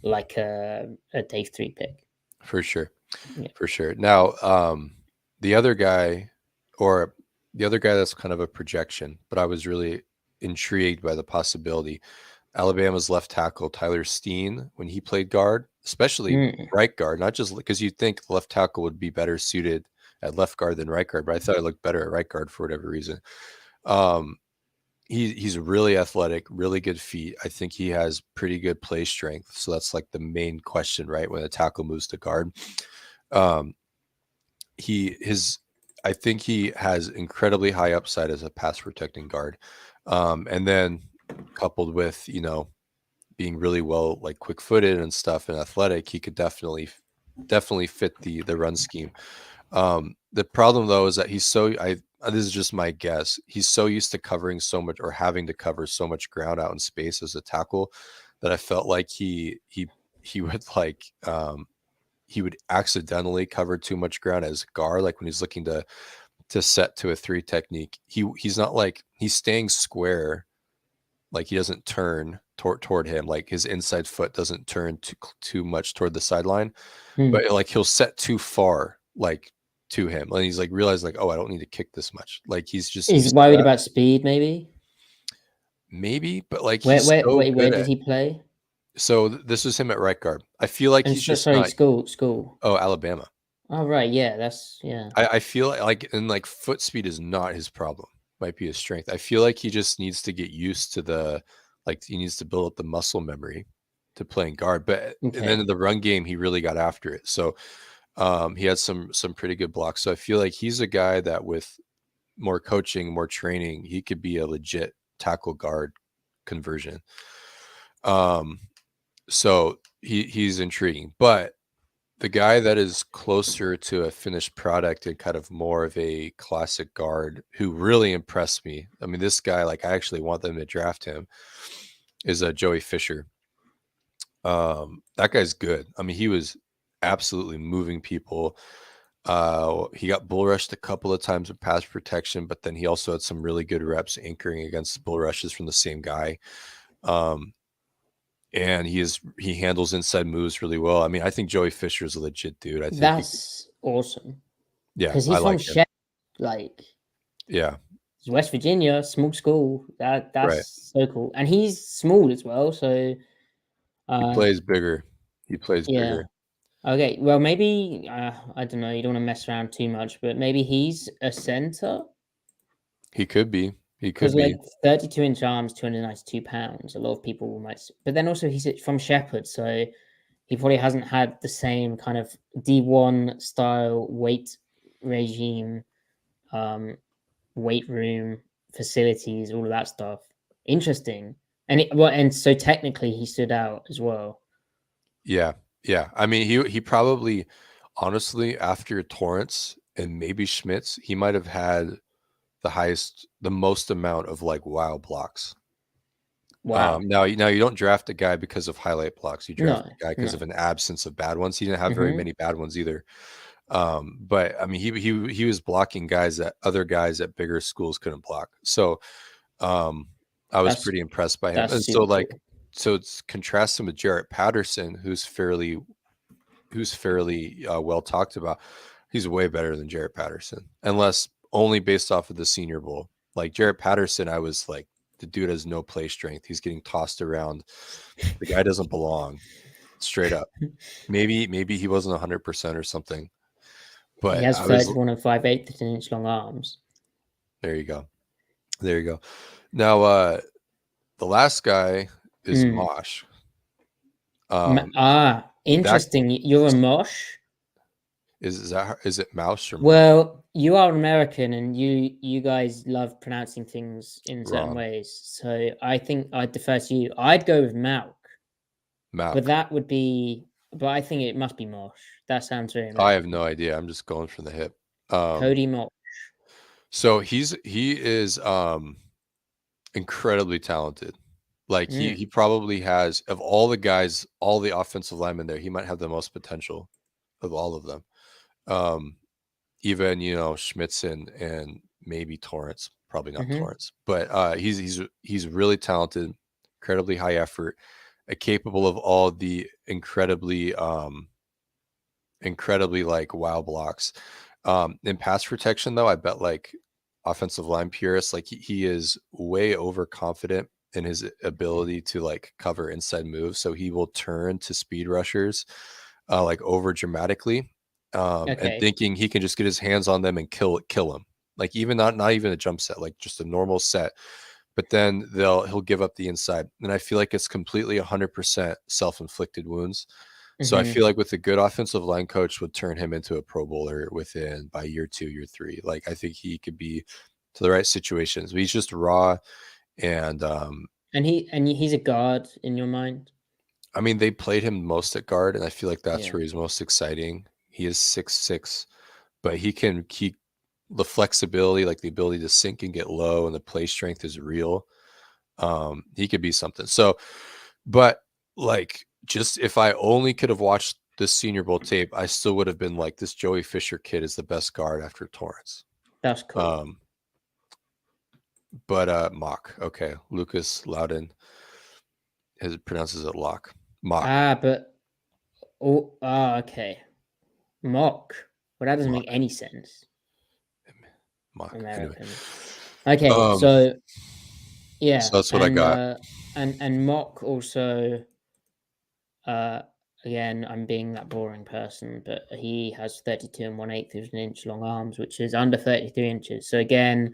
like a day 3 pick. For sure. Yeah. For sure. Now, the other guy that's kind of a projection, but I was really intrigued by the possibility. Alabama's left tackle, Tyler Steen, when he played guard, especially right guard, not just because you'd think the left tackle would be better suited at left guard than right guard, but I thought it looked better at right guard for whatever reason. He's really athletic, really good feet. I think he has pretty good play strength. So that's like the main question, right? When a tackle moves to guard. I think he has incredibly high upside as a pass protecting guard. And then coupled with, being really well, like quick footed and stuff and athletic, he could definitely fit the run scheme. The problem though, is that this is just my guess. He's so used to covering so much or having to cover so much ground out in space as a tackle that I felt like he would like, he would accidentally cover too much ground as guard. Like when he's looking to set to a 3 technique, he's not like, he's staying square. Like he doesn't turn toward him. Like his inside foot doesn't turn too much toward the sideline, but like he'll set too far, like to him. And he's like realized like, oh, I don't need to kick this much. Like he's just He's worried about speed, maybe. But like Where he's so where good did he play? So this was him at right guard. I feel like And he's just sorry, not. school. Oh, Alabama. Oh right, yeah, that's yeah. I feel like, and like foot speed is not his problem. Might be his strength. I feel like he just needs to get used to he needs to build up the muscle memory to playing guard. But and then in the run game, he really got after it. So he had some pretty good blocks. So I feel like he's a guy that with more coaching, more training, he could be a legit tackle guard conversion. So he's intriguing, but The guy that is closer to a finished product and kind of more of a classic guard who really impressed me. I mean, this guy, like, I actually want them to draft him, is Joey Fisher. That guy's good. I mean, he was absolutely moving people. He got bull rushed a couple of times with pass protection, but then he also had some really good reps anchoring against bull rushes from the same guy. And he handles inside moves really well. I mean, I think Joey Fisher is a legit dude. I think That's awesome. Yeah, Because I he's from like him. Shep, like Yeah, West Virginia, small school. That's right. so cool, and he's small as well. So He plays bigger. He plays yeah. bigger. Okay, well maybe I don't know. You don't want to mess around too much, but maybe he's a center. He could be. He Because could be. like 32-inch arms, 292 pounds. A lot of people might, but then also he's from Shepherd, so he probably hasn't had the same kind of D1 style weight regime, weight room facilities, all of that stuff. Interesting, and so technically he stood out as well. Yeah, yeah. I mean, he probably, honestly, after Torrance and maybe Schmitz, he might have had the most amount of like wild blocks. Wow. Now you don't draft a guy because of highlight blocks. You draft a guy because No. of an absence of bad ones. He didn't have very many bad ones either. But I mean, he was blocking guys that other guys at bigger schools couldn't block. So, I was pretty impressed by him. That's And so, super like, cool. so it's contrast him with Jarrett Patterson, who's fairly well talked about. He's way better than Jarrett Patterson, unless only based off of the Senior Bowl. Like Jarrett Patterson, I was like, the dude has no play strength. He's getting tossed around. The guy doesn't belong. Straight up. Maybe he wasn't 100% or something. But he has I was 31 and 5/8 inch long arms. There you go. There you go. Now, the last guy is Mosh. Interesting. You're a Mosh. Is it Mouse or Mosh? Well, you are American, and you guys love pronouncing things in certain ways. So I think I'd defer to you. I'd go with Malk. But that would be. But I think it must be Mosh. That sounds very American. I have no idea. I'm just going from the hip. Cody Mosh. So he is incredibly talented. Like he probably has, of all the guys, all the offensive linemen there, he might have the most potential of all of them. Even Schmitz and maybe Torrance, probably not Torrance, but he's really talented, incredibly high effort, capable of all the incredibly like wild blocks. In pass protection though, I bet like offensive line purists, like he is way overconfident in his ability to like cover inside moves, so he will turn to speed rushers like over dramatically, and thinking he can just get his hands on them and kill them, like even not even a jump set, like just a normal set, but then he'll give up the inside, and I feel like it's completely 100% self-inflicted wounds. So I feel like with a good offensive line coach would turn him into a Pro Bowler by year 2, year 3. Like I think he could be to the right situations. But he's just raw, and he's a guard in your mind. I mean, they played him most at guard, and I feel like that's where he's most exciting. He is 6'6", but he can keep the flexibility, like the ability to sink and get low, and the play strength is real. He could be something. So, but like, just if I only could have watched this Senior Bowl tape, I still would have been like, this Joey Fisher kid is the best guard after Torrance. That's cool. But Mock, okay, Lucas Loudon pronounces it Mock. Okay, Mock. Well, that doesn't make any sense. Mock. American. Okay, so yeah, so that's what I got. And Mock also. Again, I'm being that boring person, but he has 32 and 1/8 of an inch long arms, which is under 33 inches. So again,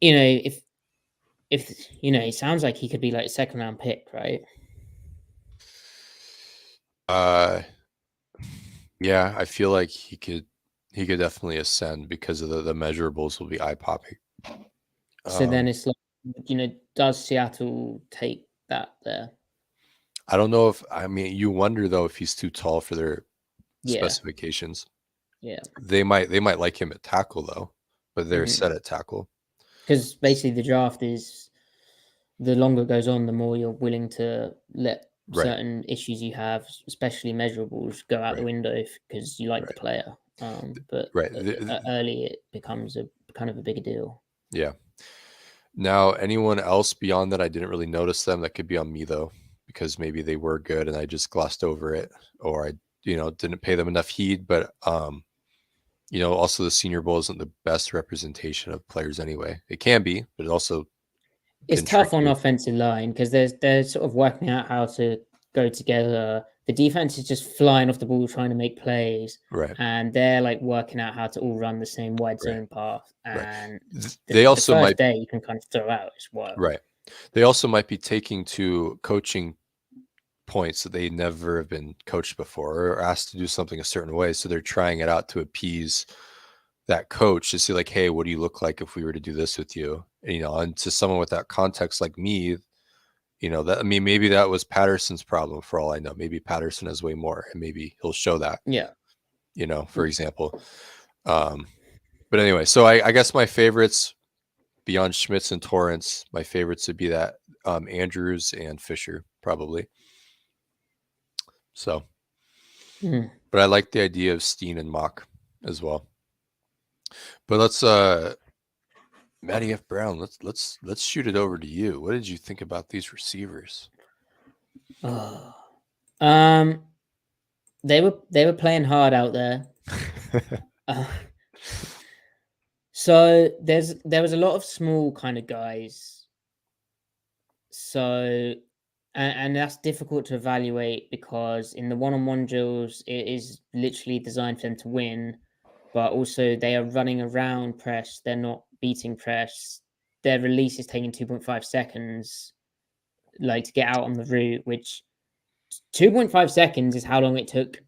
if it sounds like he could be like a second round pick, right? Yeah, I feel like he could definitely ascend because of the measurables will be eye popping. So then it's like, does Seattle take that there? I don't know if you wonder though if he's too tall for their Yeah, specifications. yeah. They might like him at tackle though, but they're set at tackle. Because basically the draft is, the longer it goes on, the more you're willing to let Right, certain issues you have, especially measurables, go out the right, window because you like the right, player. But right. early it becomes a kind of a bigger deal. Yeah. Now, anyone else beyond that, I didn't really notice them. That could be on me though, because maybe they were good and I just glossed over it, or I, didn't pay them enough heed. But also the Senior Bowl isn't the best representation of players anyway. It can be, but it also It's can trick tough on you. offensive line because they're sort of working out how to go together. The defense is just flying off the ball trying to make plays, Right, and they're like working out how to all run the same wide right, zone path. right. And They the also first might, day you can kind of throw out as well. right. They also might be taking to coaching points that they never have been coached before or asked to do something a certain way. So they're trying it out to appease that coach to see like, hey, what do you look like if we were to do this with you? And to someone with that context like me, that maybe that was Patterson's problem for all I know. Maybe Patterson has way more and maybe he'll show that, Yeah. for example. But anyway, so I guess my favorites beyond Schmitz and Torrance, my favorites would be that Andrews and Fisher probably. So, but I like the idea of Steen and Mock as well. But let's Matty F. Brown, let's shoot it over to you. What did you think about these receivers? Oh. They were playing hard out there. Uh, so there was a lot of small kind of guys. So and that's difficult to evaluate because in the one-on-one drills it is literally designed for them to win, but also they are running around press. They're not beating press. Their release is taking 2.5 seconds, like to get out on the route, which 2.5 seconds is how long it took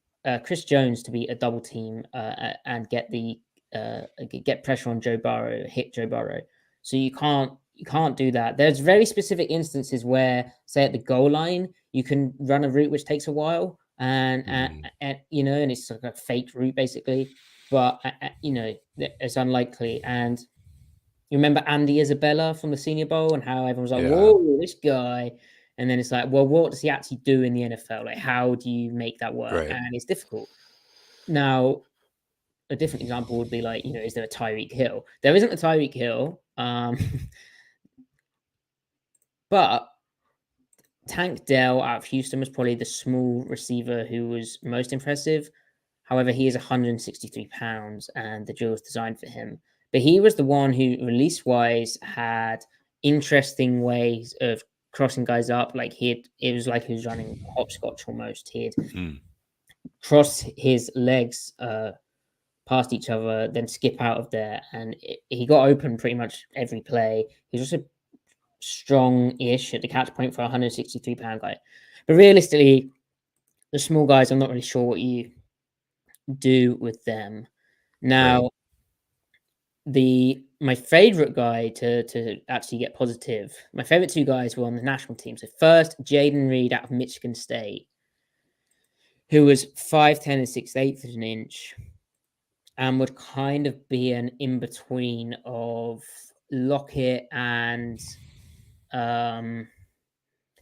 Chris Jones to beat a double team and get pressure on Joe Burrow, hit Joe Burrow. So you can't do that. There's very specific instances where, say at the goal line, you can run a route which takes a while, and and it's like a fake route basically. But it's unlikely. And you remember Andy Isabella from the Senior Bowl and how everyone was like, Yeah. "Whoa, this guy." And then it's like, well, what does he actually do in the NFL? Like, how do you make that work? Right. And it's difficult. Now, a different example would be like, is there a Tyreek Hill? There isn't a Tyreek Hill, but Tank Dell out of Houston was probably the small receiver who was most impressive. However, he is 163 pounds, and the drill was designed for him. But he was the one who, release-wise, had interesting ways of crossing guys up. Like it was like he was running hopscotch almost. He'd cross his legs past each other, then skip out of there, and he got open pretty much every play. He was also strong-ish at the catch point for a 163-pound guy. But realistically, the small guys, I'm not really sure what you do with them. Now, my favorite guy to actually get positive, my favorite two guys were on the national team. So first, Jaden Reed out of Michigan State, who was 5'10" and 6'8" of an inch, and would kind of be an in-between of Lockett and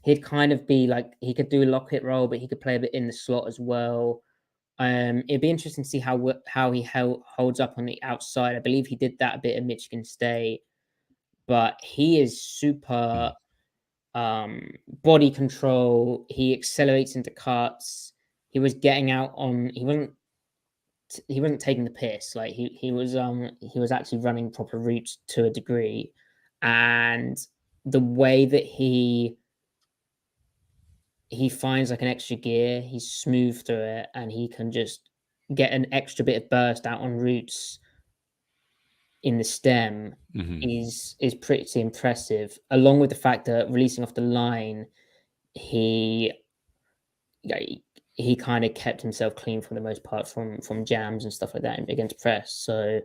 he'd kind of be like, he could do a Lockett role, but he could play a bit in the slot as well. It'd be interesting to see how he holds up on the outside. I believe he did that a bit at Michigan State, but he is super body control. He accelerates into cuts. He was getting out on. He wasn't taking the piss. Like he was actually running proper routes to a degree, and the way that he finds like an extra gear, he's smooth through it, and he can just get an extra bit of burst out on routes in the stem is pretty impressive. Along with the fact that releasing off the line, he kind of kept himself clean for the most part from jams and stuff like that against press. So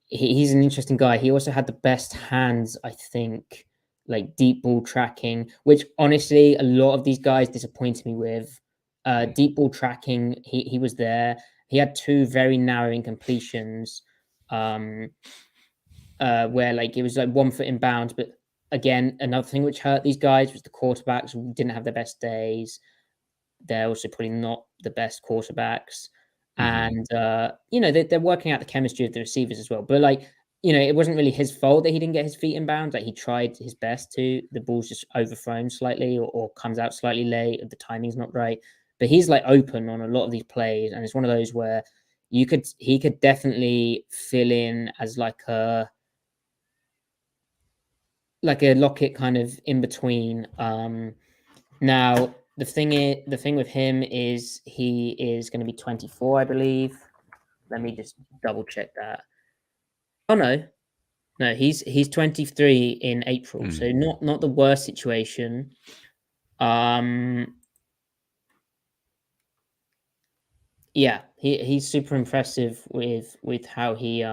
he's an interesting guy. He also had the best hands, I think, like deep ball tracking, which honestly a lot of these guys disappointed me with. Deep ball tracking, he was there. He had 2 very narrow incompletions, where like it was like 1 foot in bounds. But again, another thing which hurt these guys was the quarterbacks didn't have their best days. They're also probably not the best quarterbacks, and they're working out the chemistry of the receivers as well. But like, it wasn't really his fault that he didn't get his feet in bounds. Like he tried his best to. The ball's just overthrown slightly, or comes out slightly late, or the timing's not right. But he's like open on a lot of these plays, and it's one of those where he could definitely fill in as like a Lockett kind of in between. Now the thing with him is he is going to be 24, I believe. Let me just double check that. Oh no, he's 23 in April, so not the worst situation. Yeah, he's super impressive with how he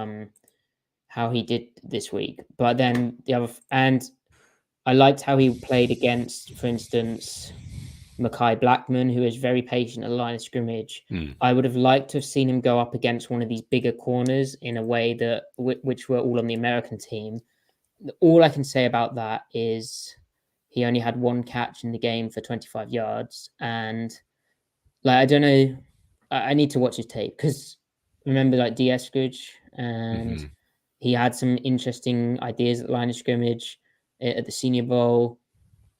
did this week. But then I liked how he played against, for instance, Mekhi Blackman, who is very patient at the line of scrimmage. I would have liked to have seen him go up against one of these bigger corners in a way that which were all on the American team. All I can say about that is he only had 1 catch in the game for 25 yards. And like, I don't know, I need to watch his tape, because remember like D. Eskridge, and he had some interesting ideas at the line of scrimmage at the Senior Bowl.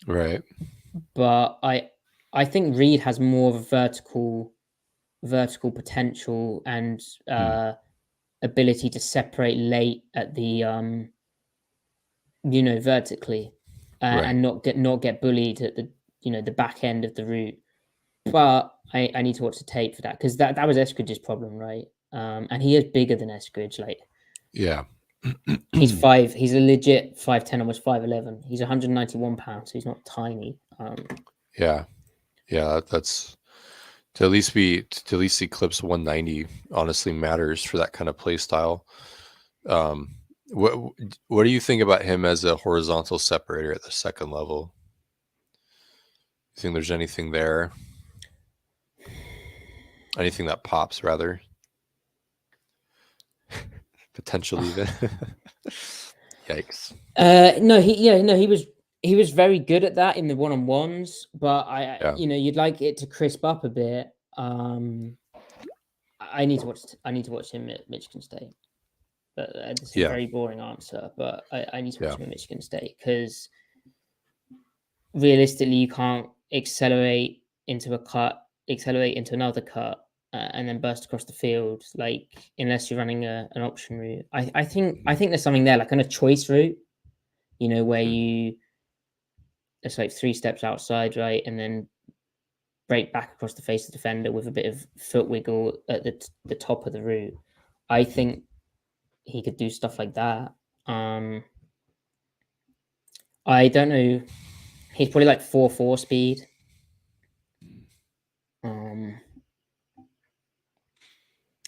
Right. But I think Reed has more of a vertical potential and ability to separate late at the vertically, and not get bullied at the the back end of the route. But I need to watch the tape for that, because that was Eskridge's problem, right? And he is bigger than Eskridge. Like, yeah, he's a legit 5'10", almost 5'11". He's 191 pounds, so he's not tiny. Yeah, that's to at least eclipse 190. Honestly, matters for that kind of play style. What do you think about him as a horizontal separator at the second level? You think there's anything there? Anything that pops, rather? Potentially even. Yikes. No, he was very good at that in the one-on-ones, but you'd like it to crisp up a bit. I need to watch him at Michigan State. But it's a very boring answer, but I need to watch him at Michigan State, because realistically you can't accelerate into another cut, and then burst across the field, like, unless you're running an option route. I think there's something there, like on a choice route, where it's like 3 steps outside, right, and then break back across the face of the defender with a bit of foot wiggle at the top of the route. I think he could do stuff like that. I don't know. He's probably like 4.4 speed.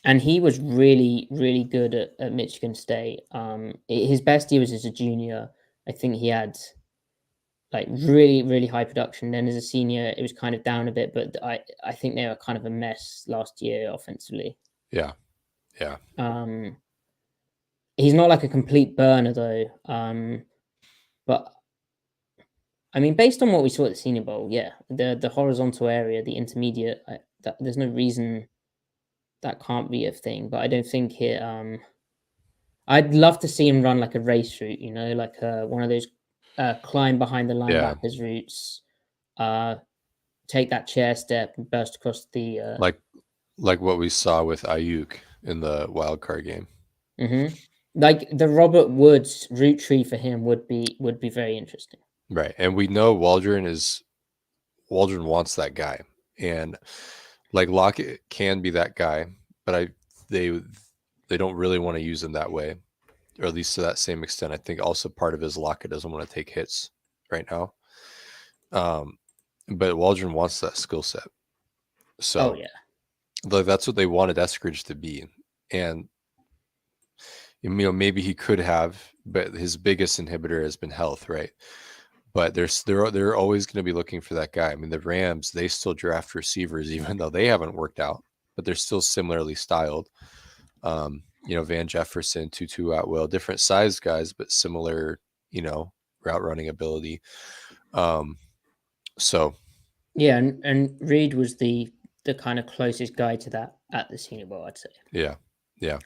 And he was really, really good at Michigan State. His best year was as a junior. I think he had like really, really high production. Then as a senior, it was kind of down a bit, but I think they were kind of a mess last year offensively. Yeah. He's not like a complete burner though. But I mean, based on what we saw at the Senior Bowl, yeah, the horizontal area, the intermediate, there's no reason that can't be a thing. But I don't think it. I'd love to see him run like a race route, like one of those climb behind the linebackers routes, take that chair step and burst across the like what we saw with Ayuk in the wild card game. Like the Robert Woods route tree for him would be very interesting. Right, and we know Waldron wants that guy, and like Lockett can be that guy, but they don't really want to use him that way, or at least to that same extent. I think also part of his Lockett doesn't want to take hits right now. But Waldron wants that skill set. So that's what they wanted Eskridge to be. And maybe he could have, but his biggest inhibitor has been health, right? but they're always going to be looking for that guy. I mean, the Rams, they still draft receivers even though they haven't worked out, but they're still similarly styled. Van Jefferson, Tutu Atwell, different sized guys, but similar, route running ability. So yeah, and Reed was the kind of closest guy to that at the Senior Bowl, I'd say. yeah.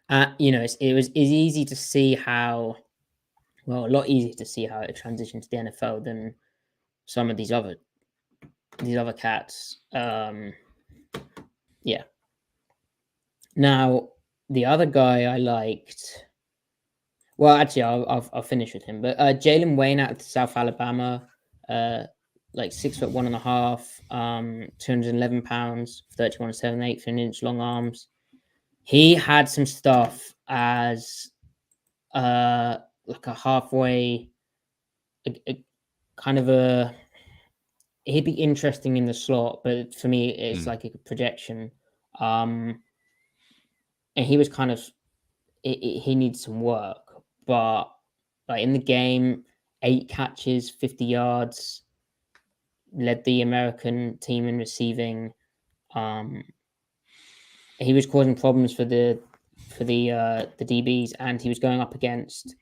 It was easy to see how, a lot easier to see how it transitioned to the NFL than some of these other cats. Yeah. Now the other guy I liked. Well, actually, I'll finish with him. But Jalen Wayne out of South Alabama, like 6'1.5", 211 pounds, 31 7/8 inch long arms. He had some stuff as like a halfway, kind of a. He'd be interesting in the slot, but for me, it's like a projection. And he was kind of. He needs some work, but like in the game, 8 catches, 50 yards, led the American team in receiving. He was causing problems for the DBs, and he was going up against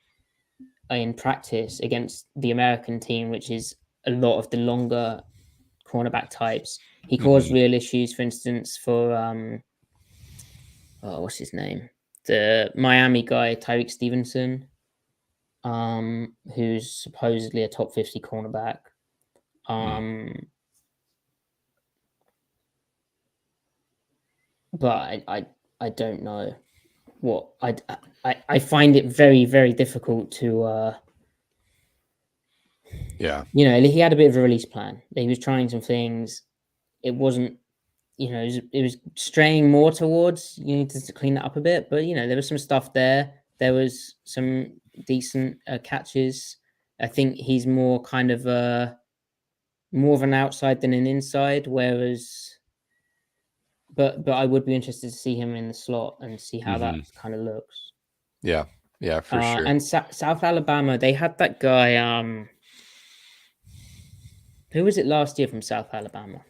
in practice against the American team, which is a lot of the longer cornerback types. He caused real issues, for instance, for what's his name? The Miami guy, Tyreek Stevenson, who's supposedly a top 50 cornerback. But I don't know what I find it very, very difficult to he had a bit of a release plan. He was trying some things. It wasn't, it was straying more towards, you need to clean that up a bit, but there was some stuff there. There was some decent catches. I think he's more kind of more of an outside than an inside, whereas but I would be interested to see him in the slot and see how that kind of looks. Yeah, for sure. And South Alabama, they had that guy. Who was it last year from South Alabama?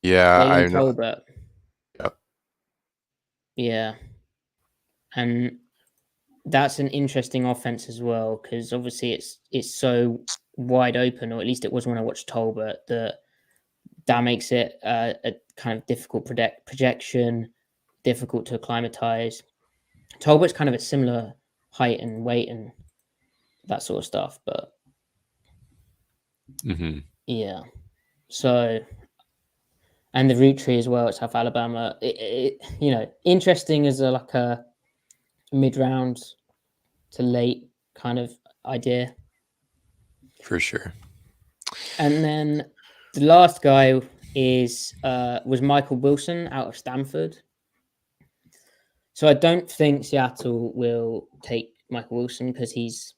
Yeah, I know. Tolbert. Yep. Yeah, and that's an interesting offense as well, because obviously it's so wide open, or at least it was when I watched Tolbert, that makes it a kind of difficult projection, difficult to acclimatize. Tolbert's kind of a similar height and weight and that sort of stuff, but yeah. So, and the root tree as well at South Alabama, interesting as a mid-round to late kind of idea. For sure. And then the last guy was Michael Wilson out of Stanford. So I don't think Seattle will take Michael Wilson because he's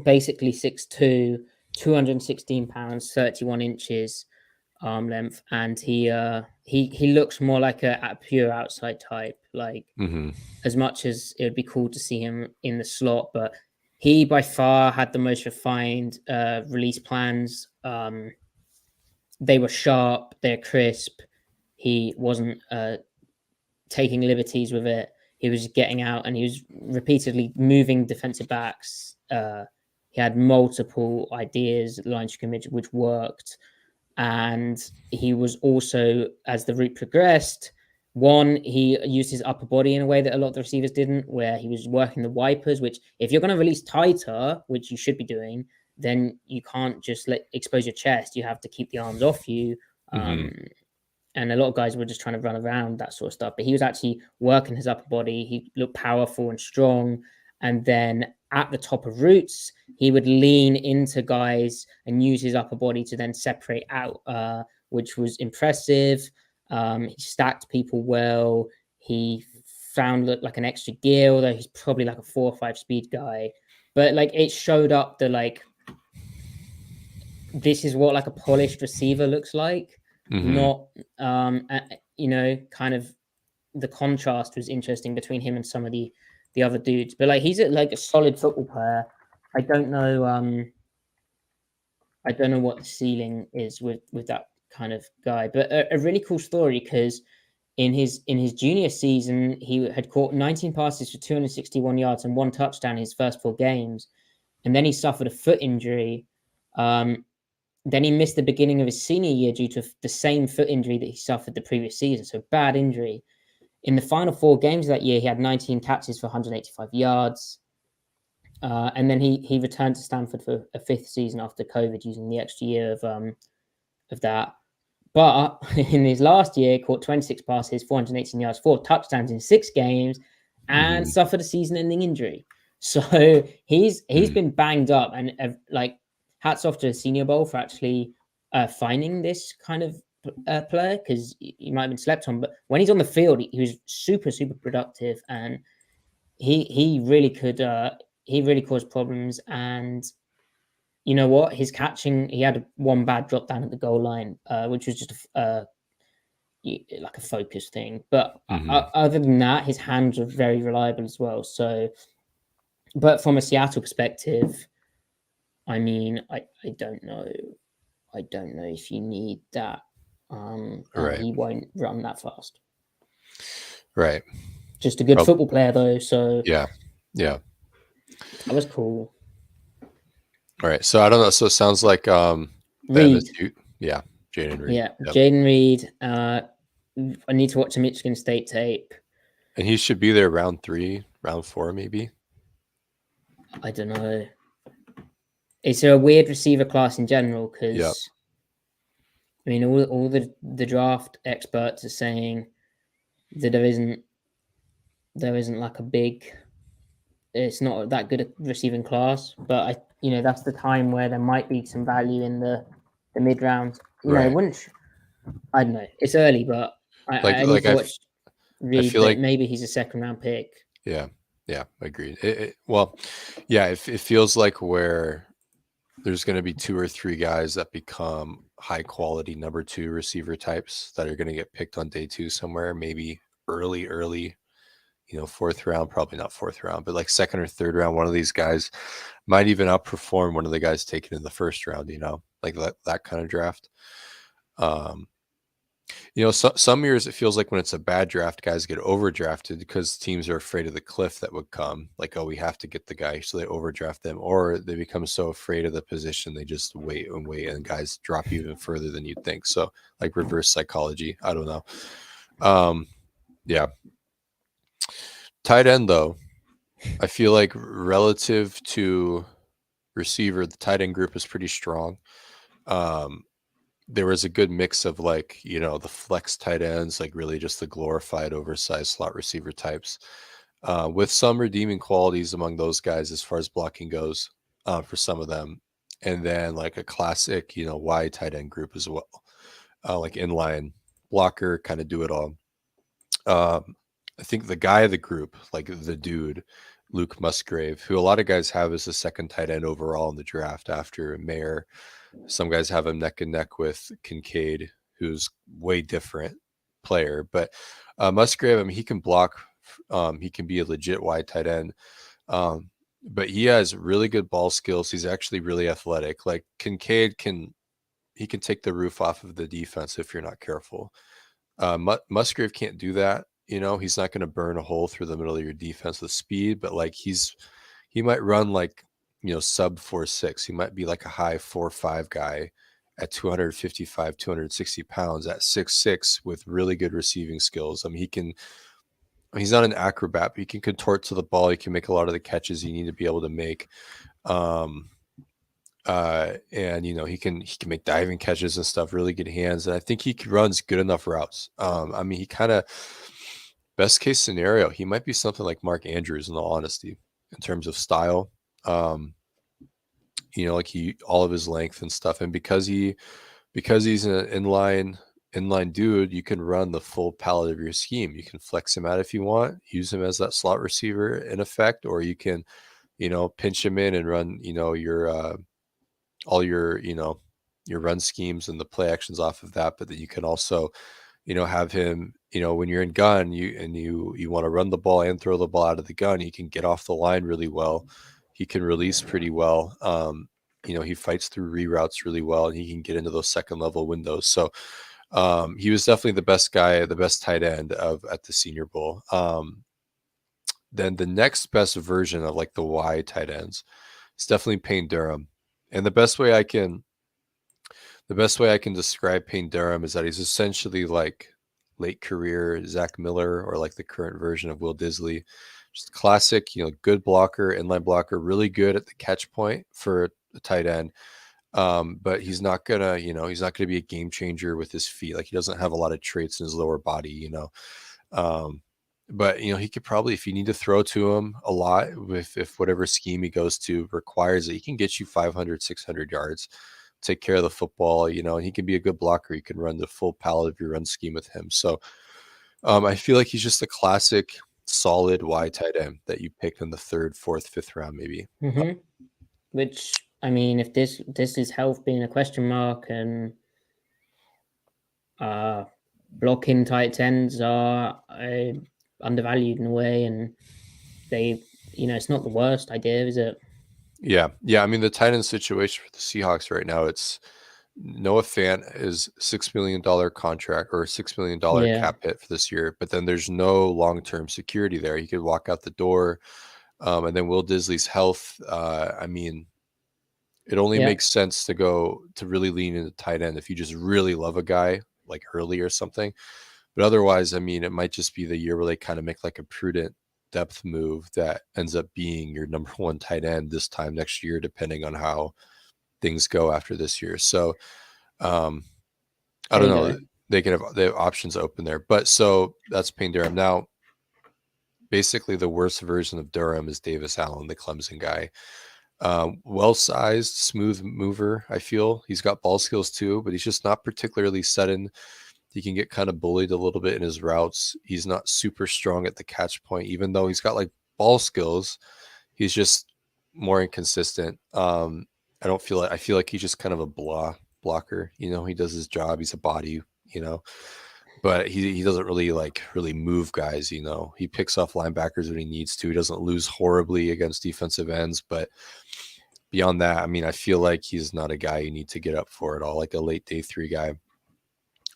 basically 6'2", 216 pounds, 31 inches arm length, and he looks more like a pure outside type. Like as much as it would be cool to see him in the slot, but he by far had the most refined release plans. They were sharp, they're crisp. He wasn't taking liberties with it. He was getting out and he was repeatedly moving defensive backs. He had multiple ideas at the line of scrimmage which worked. And he was also, as the route progressed, he used his upper body in a way that a lot of the receivers didn't, where he was working the wipers, which if you're going to release tighter, which you should be doing, then you can't just expose your chest. You have to keep the arms off you. And a lot of guys were just trying to run around, that sort of stuff. But he was actually working his upper body. He looked powerful and strong. And then at the top of routes, he would lean into guys and use his upper body to then separate out, which was impressive. He stacked people well. He found like an extra gear, although he's probably like a 4 or 5 speed guy. But it showed up this is what a polished receiver looks like. Not, kind of the contrast was interesting between him and some of the the other dudes. But like he's like a solid football player. I don't know. I don't know what the ceiling is with that kind of guy. But a really cool story because in his junior season, he had caught 19 passes for 261 yards and 1 touchdown in his first 4 games, and then he suffered a foot injury. Then he missed the beginning of his senior year due to the same foot injury that he suffered the previous season. So bad injury. In the final 4 games of that year, he had 19 catches for 185 yards. And then he returned to Stanford for a 5th season after COVID, using the extra year of that. But in his last year, caught 26 passes, 418 yards, 4 touchdowns in 6 games, and suffered a season-ending injury. So he's been banged up, and like hats off to the Senior Bowl for actually finding this kind of player, because he might have been slept on. But when he's on the field, he was super productive, and he really could he really caused problems. And you know what, his catching, he had 1 bad drop down at the goal line, which was just like a focus thing. But other than that, his hands are very reliable as well. So, but from a Seattle perspective, I mean, I don't know. I don't know if you need that. Right. He won't run that fast. Right. Just a good football player, though. So yeah. That was cool. All right. So I don't know. So it sounds like Reed. Yeah. Jaden Reed. Yeah. Yep. Jaden Reed. I need to watch a Michigan State tape. And he should be there round 3, round 4, maybe. I don't know. It's a weird receiver class in general, because I mean, all the draft experts are saying that there isn't like a big. It's not that good a receiving class, but that's the time where there might be some value in the mid round. You know, wouldn't. I don't know. It's early, but I need to watch Reed. I feel like maybe he's a 2nd round pick. Yeah, agreed. It feels like where there's going to be 2 or 3 guys that become high quality number 2 receiver types that are going to get picked on day 2 somewhere, maybe early, 4th round, probably not 4th round, but like 2nd or 3rd round. One of these guys might even outperform one of the guys taken in the 1st round, like that kind of draft. Some years it feels like when it's a bad draft, guys get overdrafted because teams are afraid of the cliff that would come. Like, oh, we have to get the guy, so they overdraft them, or they become so afraid of the position they just wait, and guys drop even further than you'd think. So, like reverse psychology. I don't know. Yeah. Tight end, though, I feel like relative to receiver, the tight end group is pretty strong. There was a good mix of the flex tight ends, like really just the glorified oversized slot receiver types, with some redeeming qualities among those guys as far as blocking goes, for some of them. And then like a classic, wide tight end group as well, like inline blocker, kind of do it all. I think the guy of the group, like the dude, Luke Musgrave, who a lot of guys have as the 2nd tight end overall in the draft after Mayer. Some guys have him neck and neck with Kincaid, who's way different player. But Musgrave, I mean, he can block. He can be a legit wide tight end. But he has really good ball skills. He's actually really athletic. Like Kincaid can take the roof off of the defense if you're not careful. Musgrave can't do that. He's not going to burn a hole through the middle of your defense with speed, but like he might run like, sub 4.6. He might be like a high 4.5 guy at 255, 260 pounds at 6'6" with really good receiving skills. I mean, he's not an acrobat, but he can contort to the ball. He can make a lot of the catches you need to be able to make. And he can make diving catches and stuff, really good hands. And I think he runs good enough routes. I mean, he kind of, best case scenario, he might be something like Mark Andrews, in all honesty, in terms of style. Like all of his length and stuff. And because he's an inline dude, you can run the full palette of your scheme. You can flex him out if you want, use him as that slot receiver in effect, or you can, pinch him in and run, your all your run schemes and the play actions off of that. But that you can also, have him, when you're in gun, you want to run the ball and throw the ball out of the gun, he can get off the line really well. He can release pretty well. He fights through reroutes really well, and he can get into those second level windows. So he was definitely the best guy, the best tight end at the Senior Bowl. Then the next best version of like the Y tight ends is definitely Payne Durham. And the best way I can describe Payne Durham is that he's essentially like late career Zach Miller, or like the current version of Will Disley. Just classic, good blocker, inline blocker, really good at the catch point for a tight end. But he's not gonna be a game changer with his feet. Like, he doesn't have a lot of traits in his lower body, but he could probably, if you need to throw to him a lot, if whatever scheme he goes to requires it, he can get you 500, 600 yards, take care of the football, and he can be a good blocker. You can run the full palette of your run scheme with him. So I feel like he's just a classic, solid Y tight end that you picked in the 3rd, 4th, 5th round, maybe. Which, I mean, if this is health being a question mark, and blocking tight ends are undervalued in a way, and they, it's not the worst idea, is it? Yeah. I mean, the tight end situation for the Seahawks right now, it's Noah Fant is $6 million contract, or $6 million cap hit for this year, but then there's no long-term security there. He could walk out the door. And then Will Disley's health, I mean, it only makes sense to really lean into tight end if you just really love a guy, like early or something. But otherwise, I mean, it might just be the year where they kind of make like a prudent depth move that ends up being your number 1 tight end this time next year, depending on how things go after this year. So I don't know. They have options open there. But so that's Payne Durham. Now, basically the worst version of Durham is Davis Allen, the Clemson guy. Well-sized, smooth mover, I feel. He's got ball skills too, but he's just not particularly sudden. He can get kind of bullied a little bit in his routes. He's not super strong at the catch point, even though he's got like ball skills. He's just more inconsistent. I feel like he's just kind of a blocker. He does his job. He's a body, but he doesn't really move guys. He picks off linebackers when he needs to. He doesn't lose horribly against defensive ends, but beyond that, I mean, I feel like he's not a guy you need to get up for at all, like a late day 3 guy.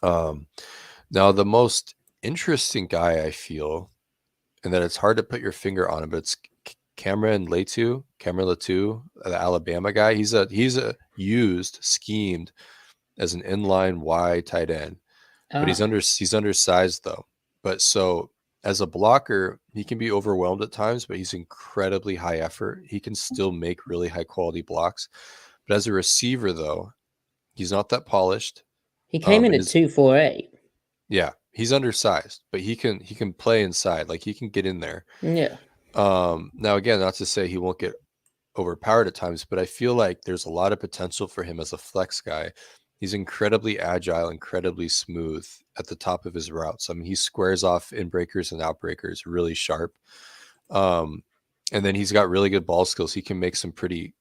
Now the most interesting guy I feel, and that it's hard to put your finger on him, but it's Cameron Latu, the Alabama guy. He's a schemed as an inline Y tight end, but he's undersized though. But so as a blocker, he can be overwhelmed at times, but he's incredibly high effort. He can still make really high quality blocks. But as a receiver though, he's not that polished. He came in at 248. Yeah, he's undersized, but he can play inside. Like, he can get in there. Yeah. Now again, not to say he won't get overpowered at times, but I feel like there's a lot of potential for him as a flex guy. He's incredibly agile, incredibly smooth at the top of his routes. I mean, he squares off in breakers and outbreakers really sharp. And then he's got really good ball skills. He can make some pretty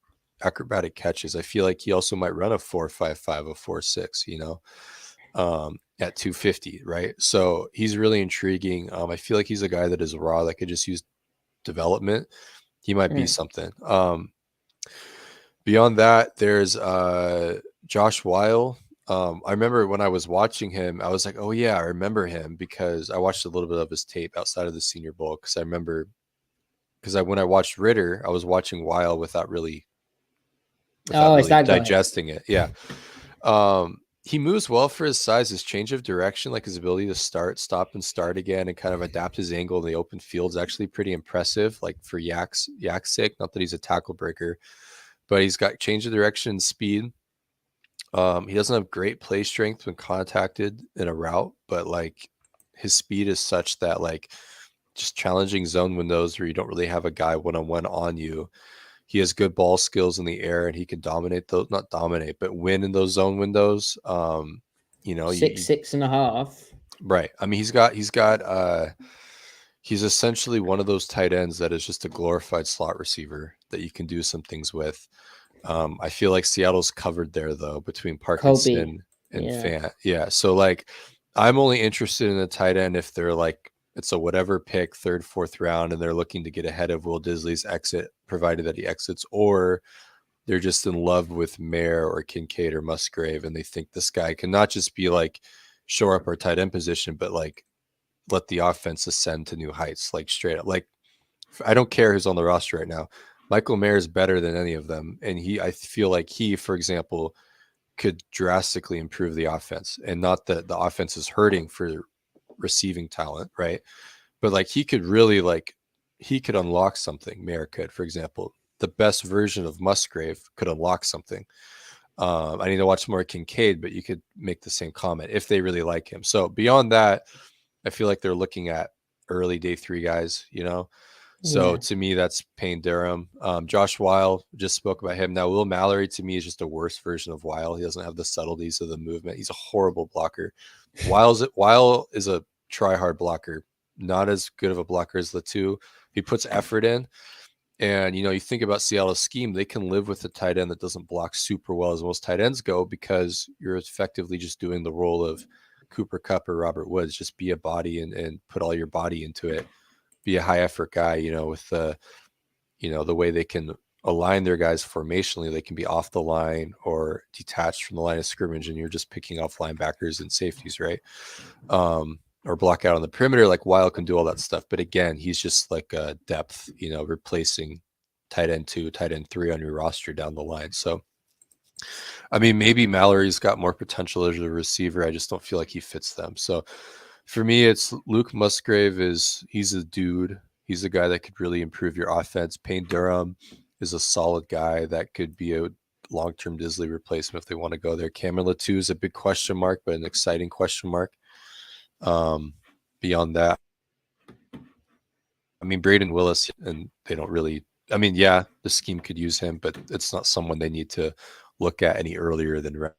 acrobatic catches. I feel like he also might run a 4.55, a 4.6, at 250, right? So he's really intriguing. I feel like he's a guy that is raw, that could just use development. He might be something. Beyond that, there's Josh Weil. I remember when I was watching him, I was like, oh yeah, I remember him, because I watched a little bit of his tape outside of the Senior Bowl, because when I watched Ritter, I was watching Weil without really digesting it. Yeah. He moves well for his size. His change of direction, like his ability to stop and start again, and kind of adapt his angle in the open field, is actually pretty impressive. Like, for Yak's sake, not that he's a tackle breaker, but he's got change of direction and speed. He doesn't have great play strength when contacted in a route, but like, his speed is such that, like, just challenging zone windows where you don't really have a guy one-on-one on you, he has good ball skills in the air, and he can dominate those, not dominate, but win in those zone windows. 6.5. Right. I mean, he's essentially one of those tight ends that is just a glorified slot receiver that you can do some things with. I feel like Seattle's covered there though, between Parkinson and Fant. Yeah. So like, I'm only interested in a tight end if they're like, it's a whatever pick, third, fourth round, and they're looking to get ahead of Will Disley's exit, provided that he exits, or they're just in love with Mayer or Kincaid or Musgrave, and they think this guy can not just be like shore up our tight end position, but like let the offense ascend to new heights, like straight up. Like, I don't care who's on the roster right now. Michael Mayer is better than any of them, and I feel like he, for example, could drastically improve the offense, and not that the offense is hurting for receiving talent, right? But like he could really he could unlock something. Mayer could, for example, the best version of Musgrave could unlock something. I need to watch more Kincaid, but you could make the same comment if they really like him. So beyond that, I feel like they're looking at early day 3 guys, you know? So to me, that's Payne Durham. Josh Weil, just spoke about him. Now, Will Mallory to me is just a worse version of Weil. He doesn't have the subtleties of the movement. He's a horrible blocker. Weil is a try-hard blocker, not as good of a blocker as the two. He puts effort in. And, you think about Seattle's scheme, they can live with a tight end that doesn't block super well as most tight ends go, because you're effectively just doing the role of Cooper Kupp or Robert Woods. Just be a body and put all your body into it. Be a high effort guy, with the way they can align their guys formationally. They can be off the line or detached from the line of scrimmage, and you're just picking off linebackers and safeties, right? Or block out on the perimeter. Like Weil can do all that stuff. But again, he's just like a depth, replacing tight end 2, tight end 3 on your roster down the line. So, I mean, maybe Mallory's got more potential as a receiver. I just don't feel like he fits them. So for me, it's Luke Musgrave he's a dude. He's a guy that could really improve your offense. Payne Durham is a solid guy that could be a long-term Disley replacement if they want to go there. Cameron Latou is a big question mark, but an exciting question mark. Beyond that, I mean, Braden Willis, and they don't really, I mean, yeah, the scheme could use him, but it's not someone they need to look at any earlier than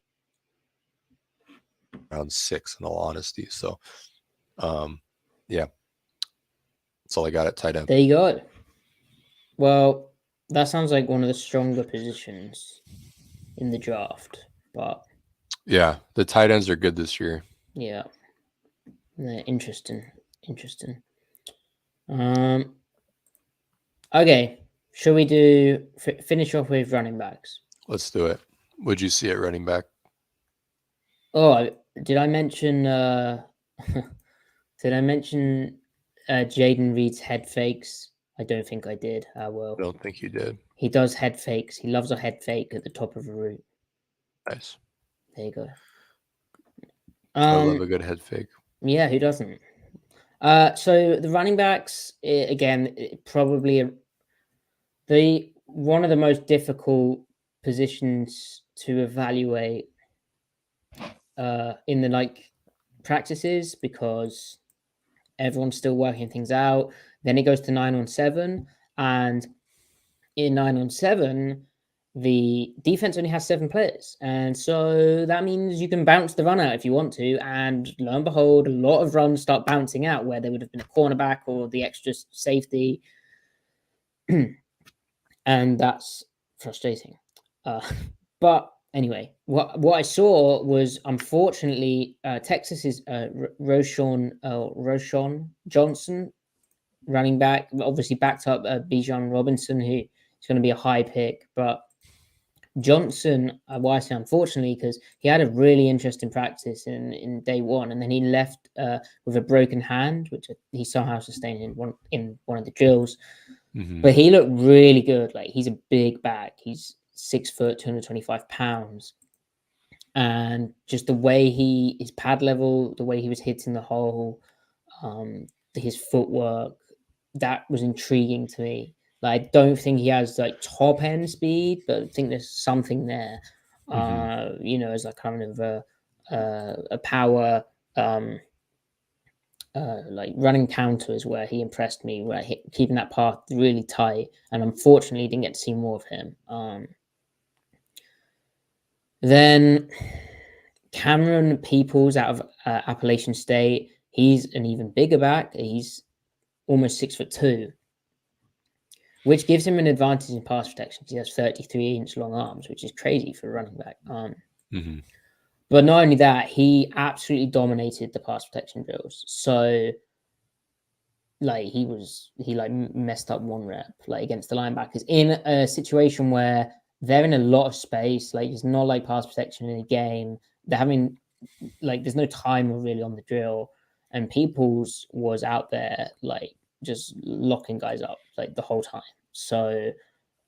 round 6, in all honesty. So, yeah, that's all I got at tight end. There you go. Well, that sounds like one of the stronger positions in the draft, but yeah, the tight ends are good this year. Yeah, interesting. Okay, shall we do finish off with running backs? Let's do it. Would you see it running back? Oh, did I mention? Did I mention Jaden Reed's head fakes? I don't think I did. I will. I don't think you did. He does head fakes. He loves a head fake at the top of a route. Nice. There you go. I love a good head fake. Yeah, who doesn't? So the running backs, again, probably one of the most difficult positions to evaluate in the practices, because everyone's still working things out. Then it goes to 9-on-7, and in 9-on-7, the defense only has 7 players, and so that means you can bounce the run out if you want to. And lo and behold, a lot of runs start bouncing out where there would have been a cornerback or the extra safety, and that's frustrating. But anyway, what I saw was, unfortunately, Texas's Roschon Johnson, running back, obviously backed up Bijan Robinson, who is going to be a high pick. But Johnson, why I say unfortunately, because he had a really interesting practice in day 1, and then he left with a broken hand, which he somehow sustained in one of the drills. Mm-hmm. But he looked really good. Like, he's a big back. He's 6 foot, 225 pounds. And just the way his pad level, the way he was hitting the hole, his footwork, that was intriguing to me. Like, I don't think he has top end speed, but I think there's something there. Mm-hmm. As like kind of a power, running counters, where he impressed me, where keeping that path really tight. And unfortunately, didn't get to see more of him. Then Cameron Peoples out of Appalachian State. He's an even bigger back. He's almost 6'2", which gives him an advantage in pass protection because he has 33-inch long arms, which is crazy for a running back. But not only that, he absolutely dominated the pass protection drills. So like he messed up one rep like against the linebackers in a situation where they're in a lot of space. Like it's not like pass protection in a game. They're having like there's no timer really on the drill, and Peoples was out there like just locking guys up like the whole time. So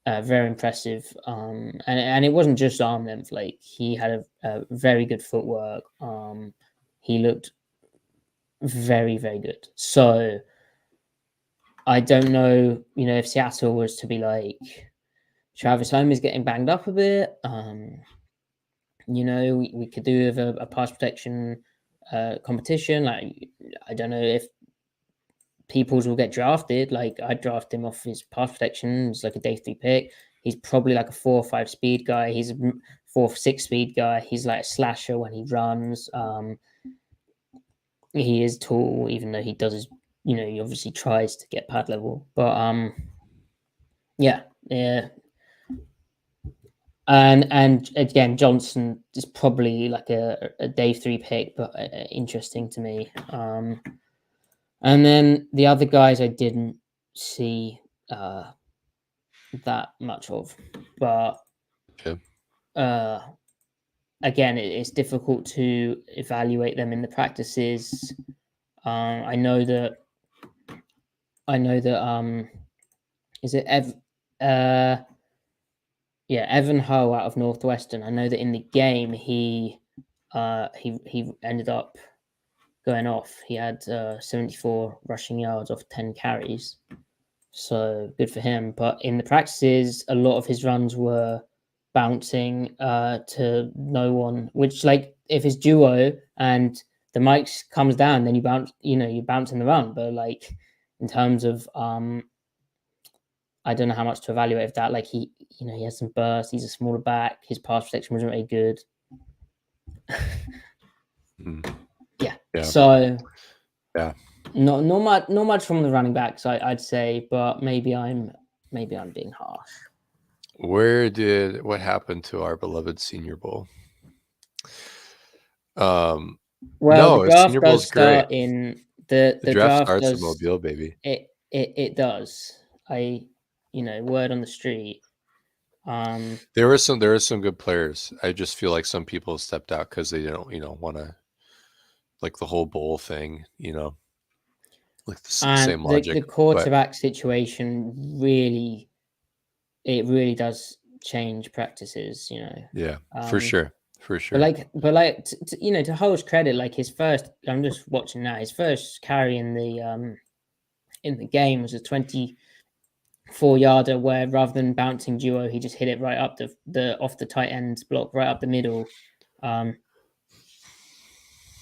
very impressive. And it wasn't just arm length. Like he had a very good footwork. He looked very very good. So I don't know, if Seattle was to be like, Travis Holm is getting banged up a bit. We could do with a pass protection competition. Like, I don't know if Peoples will get drafted. Like, I'd draft him off his pass protection. He's like a day 3 pick. He's probably like a 4 or 5 speed guy. He's a 4 or 6 speed guy. He's like a slasher when he runs. He is tall, even though he does his, he obviously tries to get pad level. But yeah. And again, Johnson is probably like a day 3 pick, but interesting to me. And then the other guys I didn't see that much of, but again, it's difficult to evaluate them in the practices. I know that. Is it Evan Ho out of Northwestern? I know that in the game he ended up going off. He had 74 rushing yards off 10 carries, so good for him. But in the practices, a lot of his runs were bouncing to no one, which like if it's duo and the mic comes down, then you bounce in the run. But like in terms of I don't know how much to evaluate of that. Like he has some burst. He's a smaller back. His pass protection wasn't very good. Yeah. So yeah, not much from the running backs, I'd say, but maybe I'm being harsh. What happened to our beloved Senior Bowl? Well, no, the draft Senior does Bowl's start great. in the draft starts in Mobile, baby. It does. Word on the street. There were some good players. I just feel like some people stepped out because they didn't, want to, like the whole bowl thing, like the same logic. The quarterback situation really does change practices. Yeah, for sure. But like to Hull's credit, like his first, I'm just watching now. His first carry in the game was a 24-yarder where rather than bouncing duo, he just hit it right up the off the tight end block, right up the middle.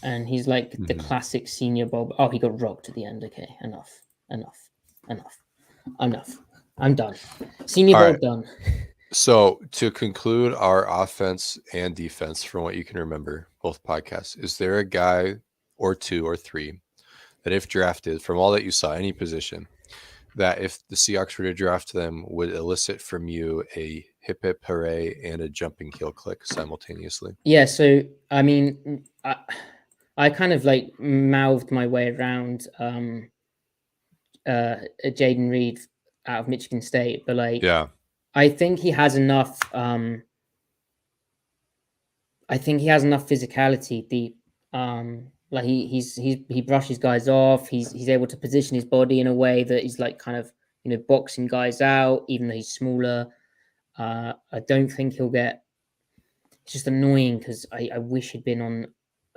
And he's like the classic Senior Bowl. Oh, he got rocked at the end. Okay, enough. I'm done. Senior Bowl done. So to conclude our offense and defense, from what you can remember, both podcasts, is there a guy or 2 or 3 that if drafted from all that you saw, any position, that if the Seahawks were to draft them would elicit from you a hip hip hooray and a jumping heel click simultaneously? Yeah, so I mean, I kind of like mouthed my way around Jaden Reed out of Michigan State, but like, yeah, I think he has enough. I think he has enough physicality. Like he brushes guys off. He's able to position his body in a way that he's like kind of boxing guys out, even though he's smaller. I don't think he'll get. It's just annoying because I wish he'd been on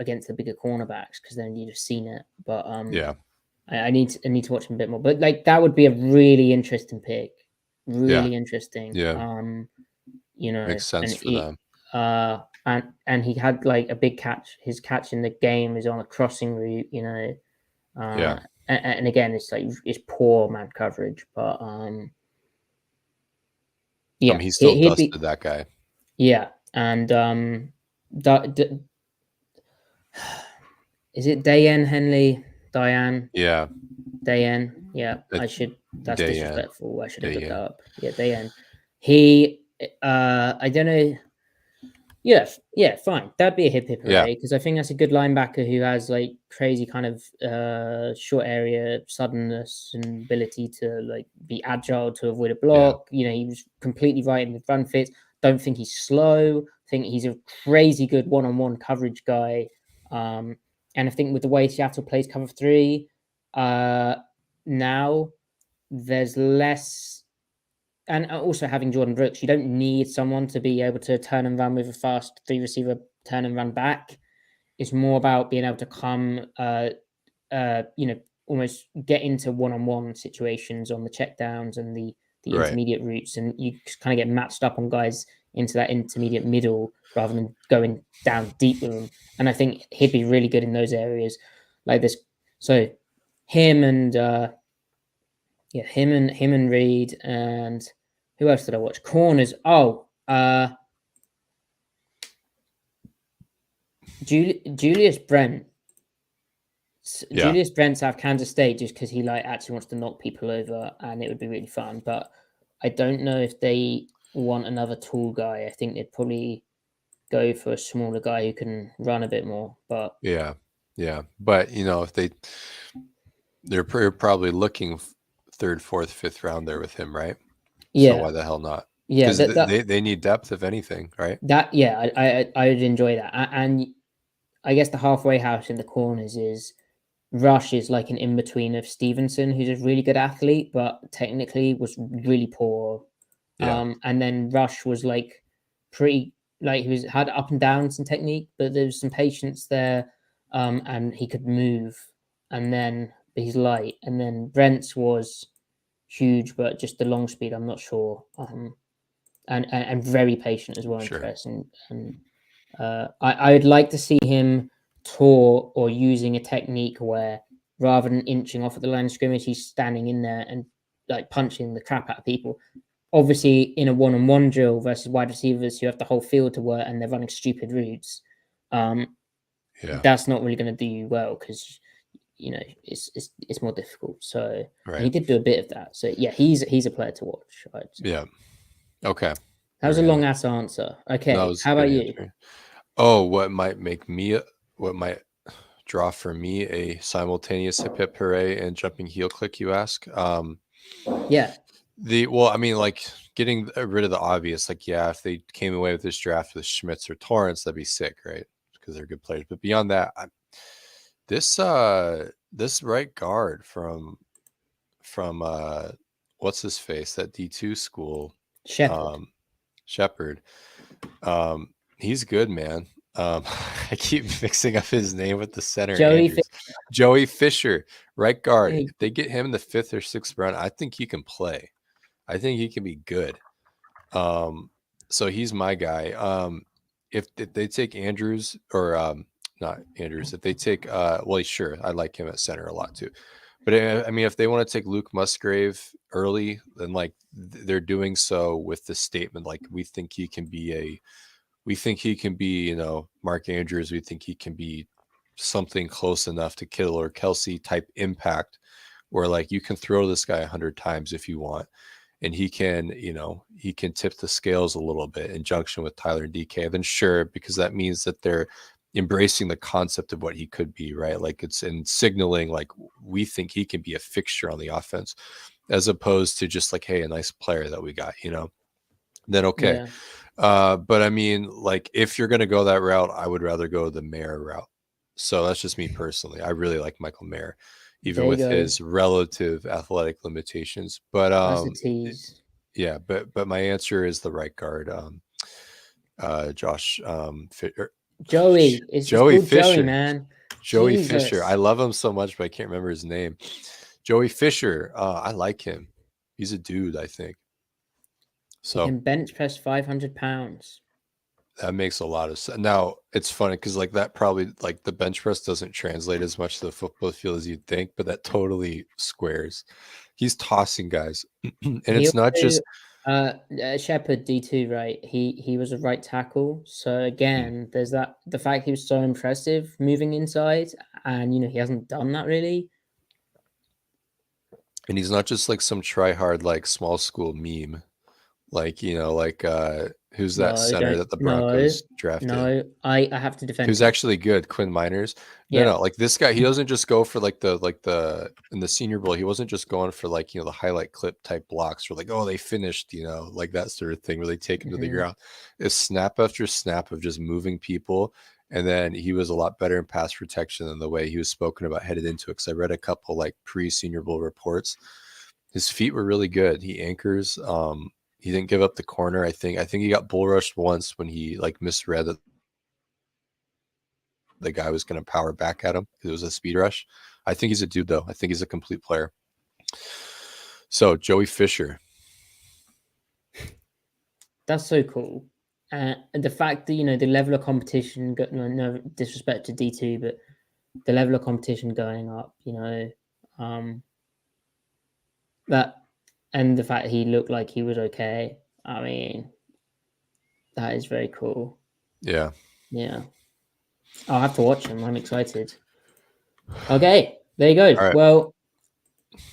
against the bigger cornerbacks because then you'd have seen it. But yeah, I need to watch him a bit more. But like that would be a really interesting pick. Really interesting. Yeah. Makes sense for them. And he had like a big catch. His catch in the game is on a crossing route, and again, it's like it's poor man coverage, but yeah, he still dusted that guy. Yeah, and is it Diane Henley? Diane? Yeah, Diane. Yeah, I should. That's Diane. Disrespectful. I should have looked that up. Yeah, Diane. He, I don't know. Yeah, fine. That'd be a hip hip Yeah. hooray because I think that's a good linebacker who has like crazy kind of short area suddenness and ability to like be agile to avoid a block. You know, he was completely right in the run fits. Don't think he's slow. Think he's a crazy good one-on-one coverage guy. And I think with the way Seattle plays cover three, now there's less, and also having Jordan Brooks, you don't need someone to be able to turn and run with a fast three receiver turn and run back. It's more about being able to come, almost get into one-on-one situations on the checkdowns and the Right. intermediate routes, and you kind of get matched up on guys into that intermediate middle rather than going down deep with them. And I think he'd be really good in those areas, like this. So him and him and Reed, and who else did I watch? Corners. Julius Brent. Yeah. Julius Brent's out of Kansas State just because he like actually wants to knock people over, and it would be really fun. But I don't know if they want another tall guy. I think they'd probably go for a smaller guy who can run a bit more. But Yeah. But if they're probably looking third, fourth, fifth round there with him, right? So yeah, why the hell not? yeah, Because they need depth, if anything, right? I would enjoy that. And I guess the halfway house in the corners is Rush is like an in between of Stevenson, who's a really good athlete, but technically was really poor. Yeah. And then Rush was like pretty, like he had up and downs in technique, but there was some patience there, and he could move. And then but he's light. And then Brent's was huge, but just the long speed, I'm not sure. And very patient as well in Sure. press. And I would like to see him taught or using a technique where rather than inching off at the line of scrimmage, he's standing in there and like punching the crap out of people. Obviously, in a one-on-one drill versus wide receivers, you have the whole field to work and they're running stupid routes. That's not really going to do you well because it's more difficult. So Right. he did do a bit of that. So yeah, he's a player to watch. Yeah. Okay. That was a long ass answer. Okay, how about you? Oh, what might draw for me a simultaneous hip hip hooray and jumping heel click, you ask? Yeah. I mean, like getting rid of the obvious, like, yeah, if they came away with this draft with Schmitz or Torrance, that'd be sick, right? Because they're good players. But beyond that, this right guard from what's his face, that D2 school, Shepherd. He's good, man. I keep mixing up his name with the center. Joey Fisher, right guard. If they get him in the 5th or 6th round, I think he can play. I think he can be good. So he's my guy. If they take Andrews or not Andrews, if they take sure, I like him at center a lot too. But I mean, if they want to take Luke Musgrave early, then like they're doing so with the statement like we think he can be, Mark Andrews. We think he can be something close enough to Kittle or Kelsey type impact, where like you can throw this guy 100 times if you want, and he can tip the scales a little bit in junction with Tyler and DK. Then sure, because that means that they're embracing the concept of what he could be, right? Like it's in signaling like we think he can be a fixture on the offense, as opposed to just like, hey, a nice player that we got, then okay. But I mean, like if you're going to go that route, I would rather go the Mayer route. So that's just me personally. I really like Michael Mayer, even with his relative athletic limitations. But that's a tease. Yeah, but my answer is the right guard. Josh Joey. It's Joey Fisher. Joey, man. Joey Fisher. I love him so much, but I can't remember his name. Joey Fisher. I like him. He's a dude, I think. So he can bench press 500 pounds. That makes a lot of sense. Now it's funny because like that probably like the bench press doesn't translate as much to the football field as you'd think, but that totally squares. He's tossing guys, and it's not just Shepherd D2, right? He was a right tackle. So again, there's that the fact he was so impressive moving inside, and he hasn't done that really. And he's not just like some try hard like small school meme, like Who's that center that the No, Broncos drafted? no. I have to defend Who's him. actually good? Quinn Miners. Yeah. No, like this guy, he doesn't just go for like the in the Senior Bowl. He wasn't just going for like, you know, the highlight clip type blocks or like, oh, they finished, you know, like that sort of thing where they take him to the ground. It's snap after snap of just moving people. And then he was a lot better in pass protection than the way he was spoken about headed into it. Because I read a couple like pre-Senior Bowl reports. His feet were really good. He anchors. He didn't give up the corner. I think he got bull rushed once when he like misread that the guy was going to power back at him because it was a speed rush. I think he's a dude, though. I think he's a complete player. So Joey Fisher. That's so cool. And the fact that, you know, the level of competition, no disrespect to D2, but the level of competition going up, you know, that, and the fact he looked like he was okay. I mean, that is very cool. Yeah. Yeah. I'll have to watch him. I'm excited. Okay, there you go. All right. Well,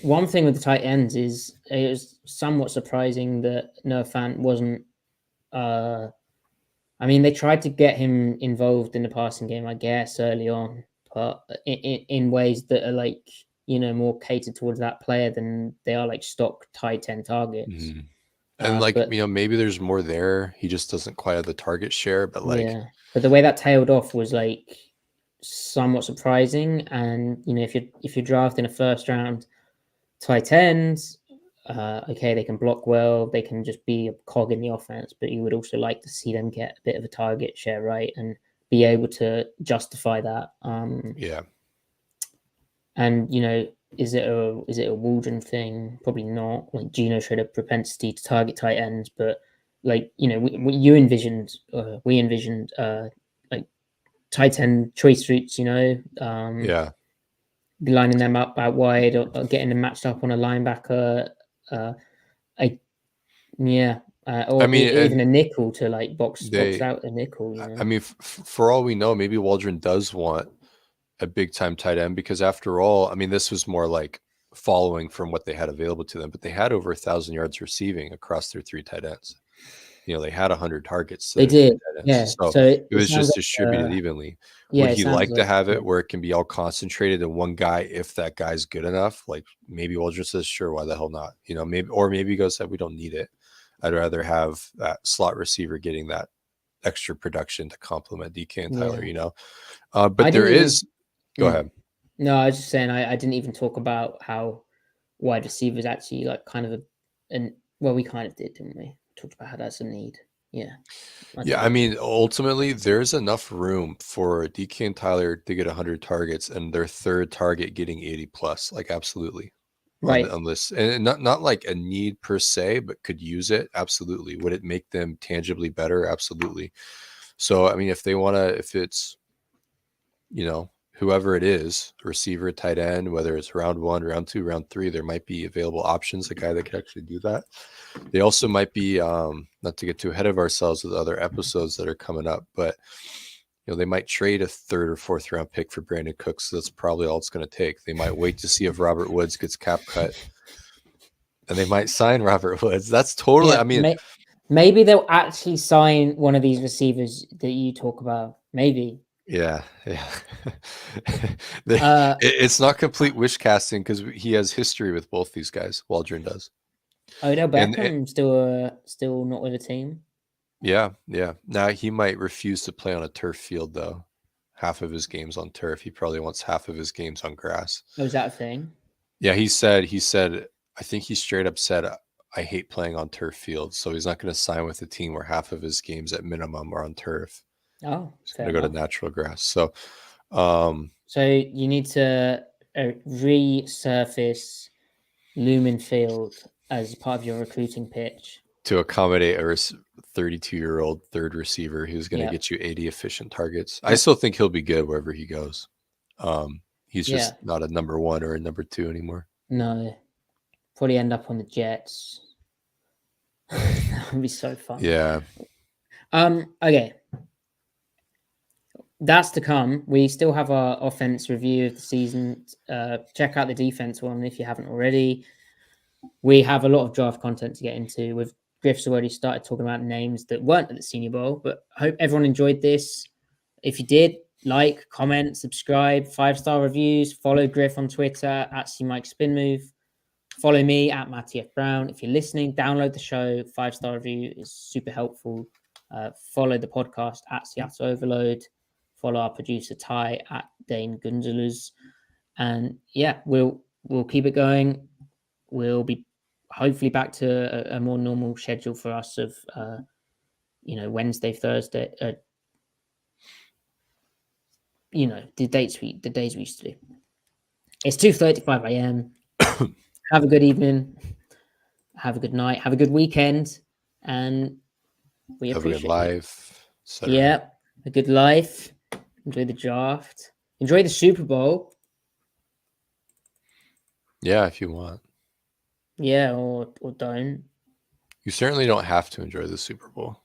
one thing with the tight ends is it was somewhat surprising that Noah Fant wasn't. I mean, they tried to get him involved in the passing game, I guess, early on, but in ways that are like, you know, more catered towards that player than they are like stock tight end targets. Mm-hmm. And like, you know, maybe there's more there. He just doesn't quite have the target share, but like, yeah. But the way that tailed off was like somewhat surprising. And you know, if you're drafting a first round tight ends, okay, they can block well, they can just be a cog in the offense, but you would also like to see them get a bit of a target share, right, and be able to justify that. Yeah. And you know, is it a Waldron thing? Probably not. Like Gino showed a propensity to target tight ends, but like, you know, we envisioned like tight end choice routes, you know, Yeah. lining them up out wide or getting them matched up on a linebacker. Or I mean, even a nickel to like box out a nickel. You know? I mean, for all we know, maybe Waldron does want a big time tight end because after all, I mean, this was more like following from what they had available to them, but they had over 1,000 yards receiving across their 3 tight ends. You know, they had 100 targets. They did, yeah. So it was just distributed evenly. Would he like to have it where it can be all concentrated in one guy if that guy's good enough? Like maybe Waldron says, sure, why the hell not? You know, maybe he goes that we don't need it. I'd rather have that slot receiver getting that extra production to complement DK and Tyler, you know. But there is. Go ahead. No, I was just saying I didn't even talk about how wide receivers actually like kind of we kind of did, didn't we? Talked about how that's a need. Yeah. I mean, ultimately, there's enough room for DK and Tyler to get 100 targets and their third target getting 80 plus. Like, absolutely. Right. On this, and not like a need per se, but could use it. Absolutely. Would it make them tangibly better? Absolutely. So, I mean, if it's, you know, whoever it is, receiver, tight end, whether it's round 1, round 2, round 3, there might be available options, a guy that could actually do that. They also might be, not to get too ahead of ourselves with other episodes that are coming up, but you know, they might trade a 3rd or 4th round pick for Brandon Cooks. So that's probably all it's going to take. They might wait to see if Robert Woods gets cap cut, and they might sign Robert Woods. That's totally. Yeah, I mean, maybe they'll actually sign one of these receivers that you talk about. Maybe. Yeah. It's not complete wish casting because he has history with both these guys. Waldron does. Odell Beckham still not with the team. Yeah. Now he might refuse to play on a turf field though. Half of his games on turf. He probably wants half of his games on grass. Oh, is that a thing? Yeah, he said. I think he straight up said, "I hate playing on turf fields," so he's not going to sign with a team where half of his games at minimum are on turf. Oh, he's going to go to natural grass. So, so you need to resurface Lumen Field as part of your recruiting pitch to accommodate a 32-year-old third receiver who's going to get you 80 efficient targets. I still think he'll be good wherever he goes. He's just not a number 1 or a number 2 anymore. No, probably end up on the Jets. That would be so fun. Yeah. Okay. That's to come. We still have our offense review of the season. Check out the defense one if you haven't already. We have a lot of draft content to get into. We've Griff's already started talking about names that weren't at the Senior Bowl, but I hope everyone enjoyed this. If you did, like, comment, subscribe, 5-star reviews, follow Griff on Twitter at CMikeSpinMove. Follow me at Matty F. Brown. If you're listening, download the show. 5-star review is super helpful. Follow the podcast at Seattle Overload. Follow our producer Ty at Dane Gunzelers. And yeah, we'll keep it going. We'll be hopefully back to a more normal schedule for us of Wednesday, Thursday. The days we used to do. It's 2:35 a.m. Have a good evening. Have a good night. Have a good weekend. And we Have appreciate a good life. Yeah, a good life. Enjoy the draft. Enjoy the Super Bowl. Yeah, if you want. Yeah, or don't. You certainly don't have to enjoy the Super Bowl.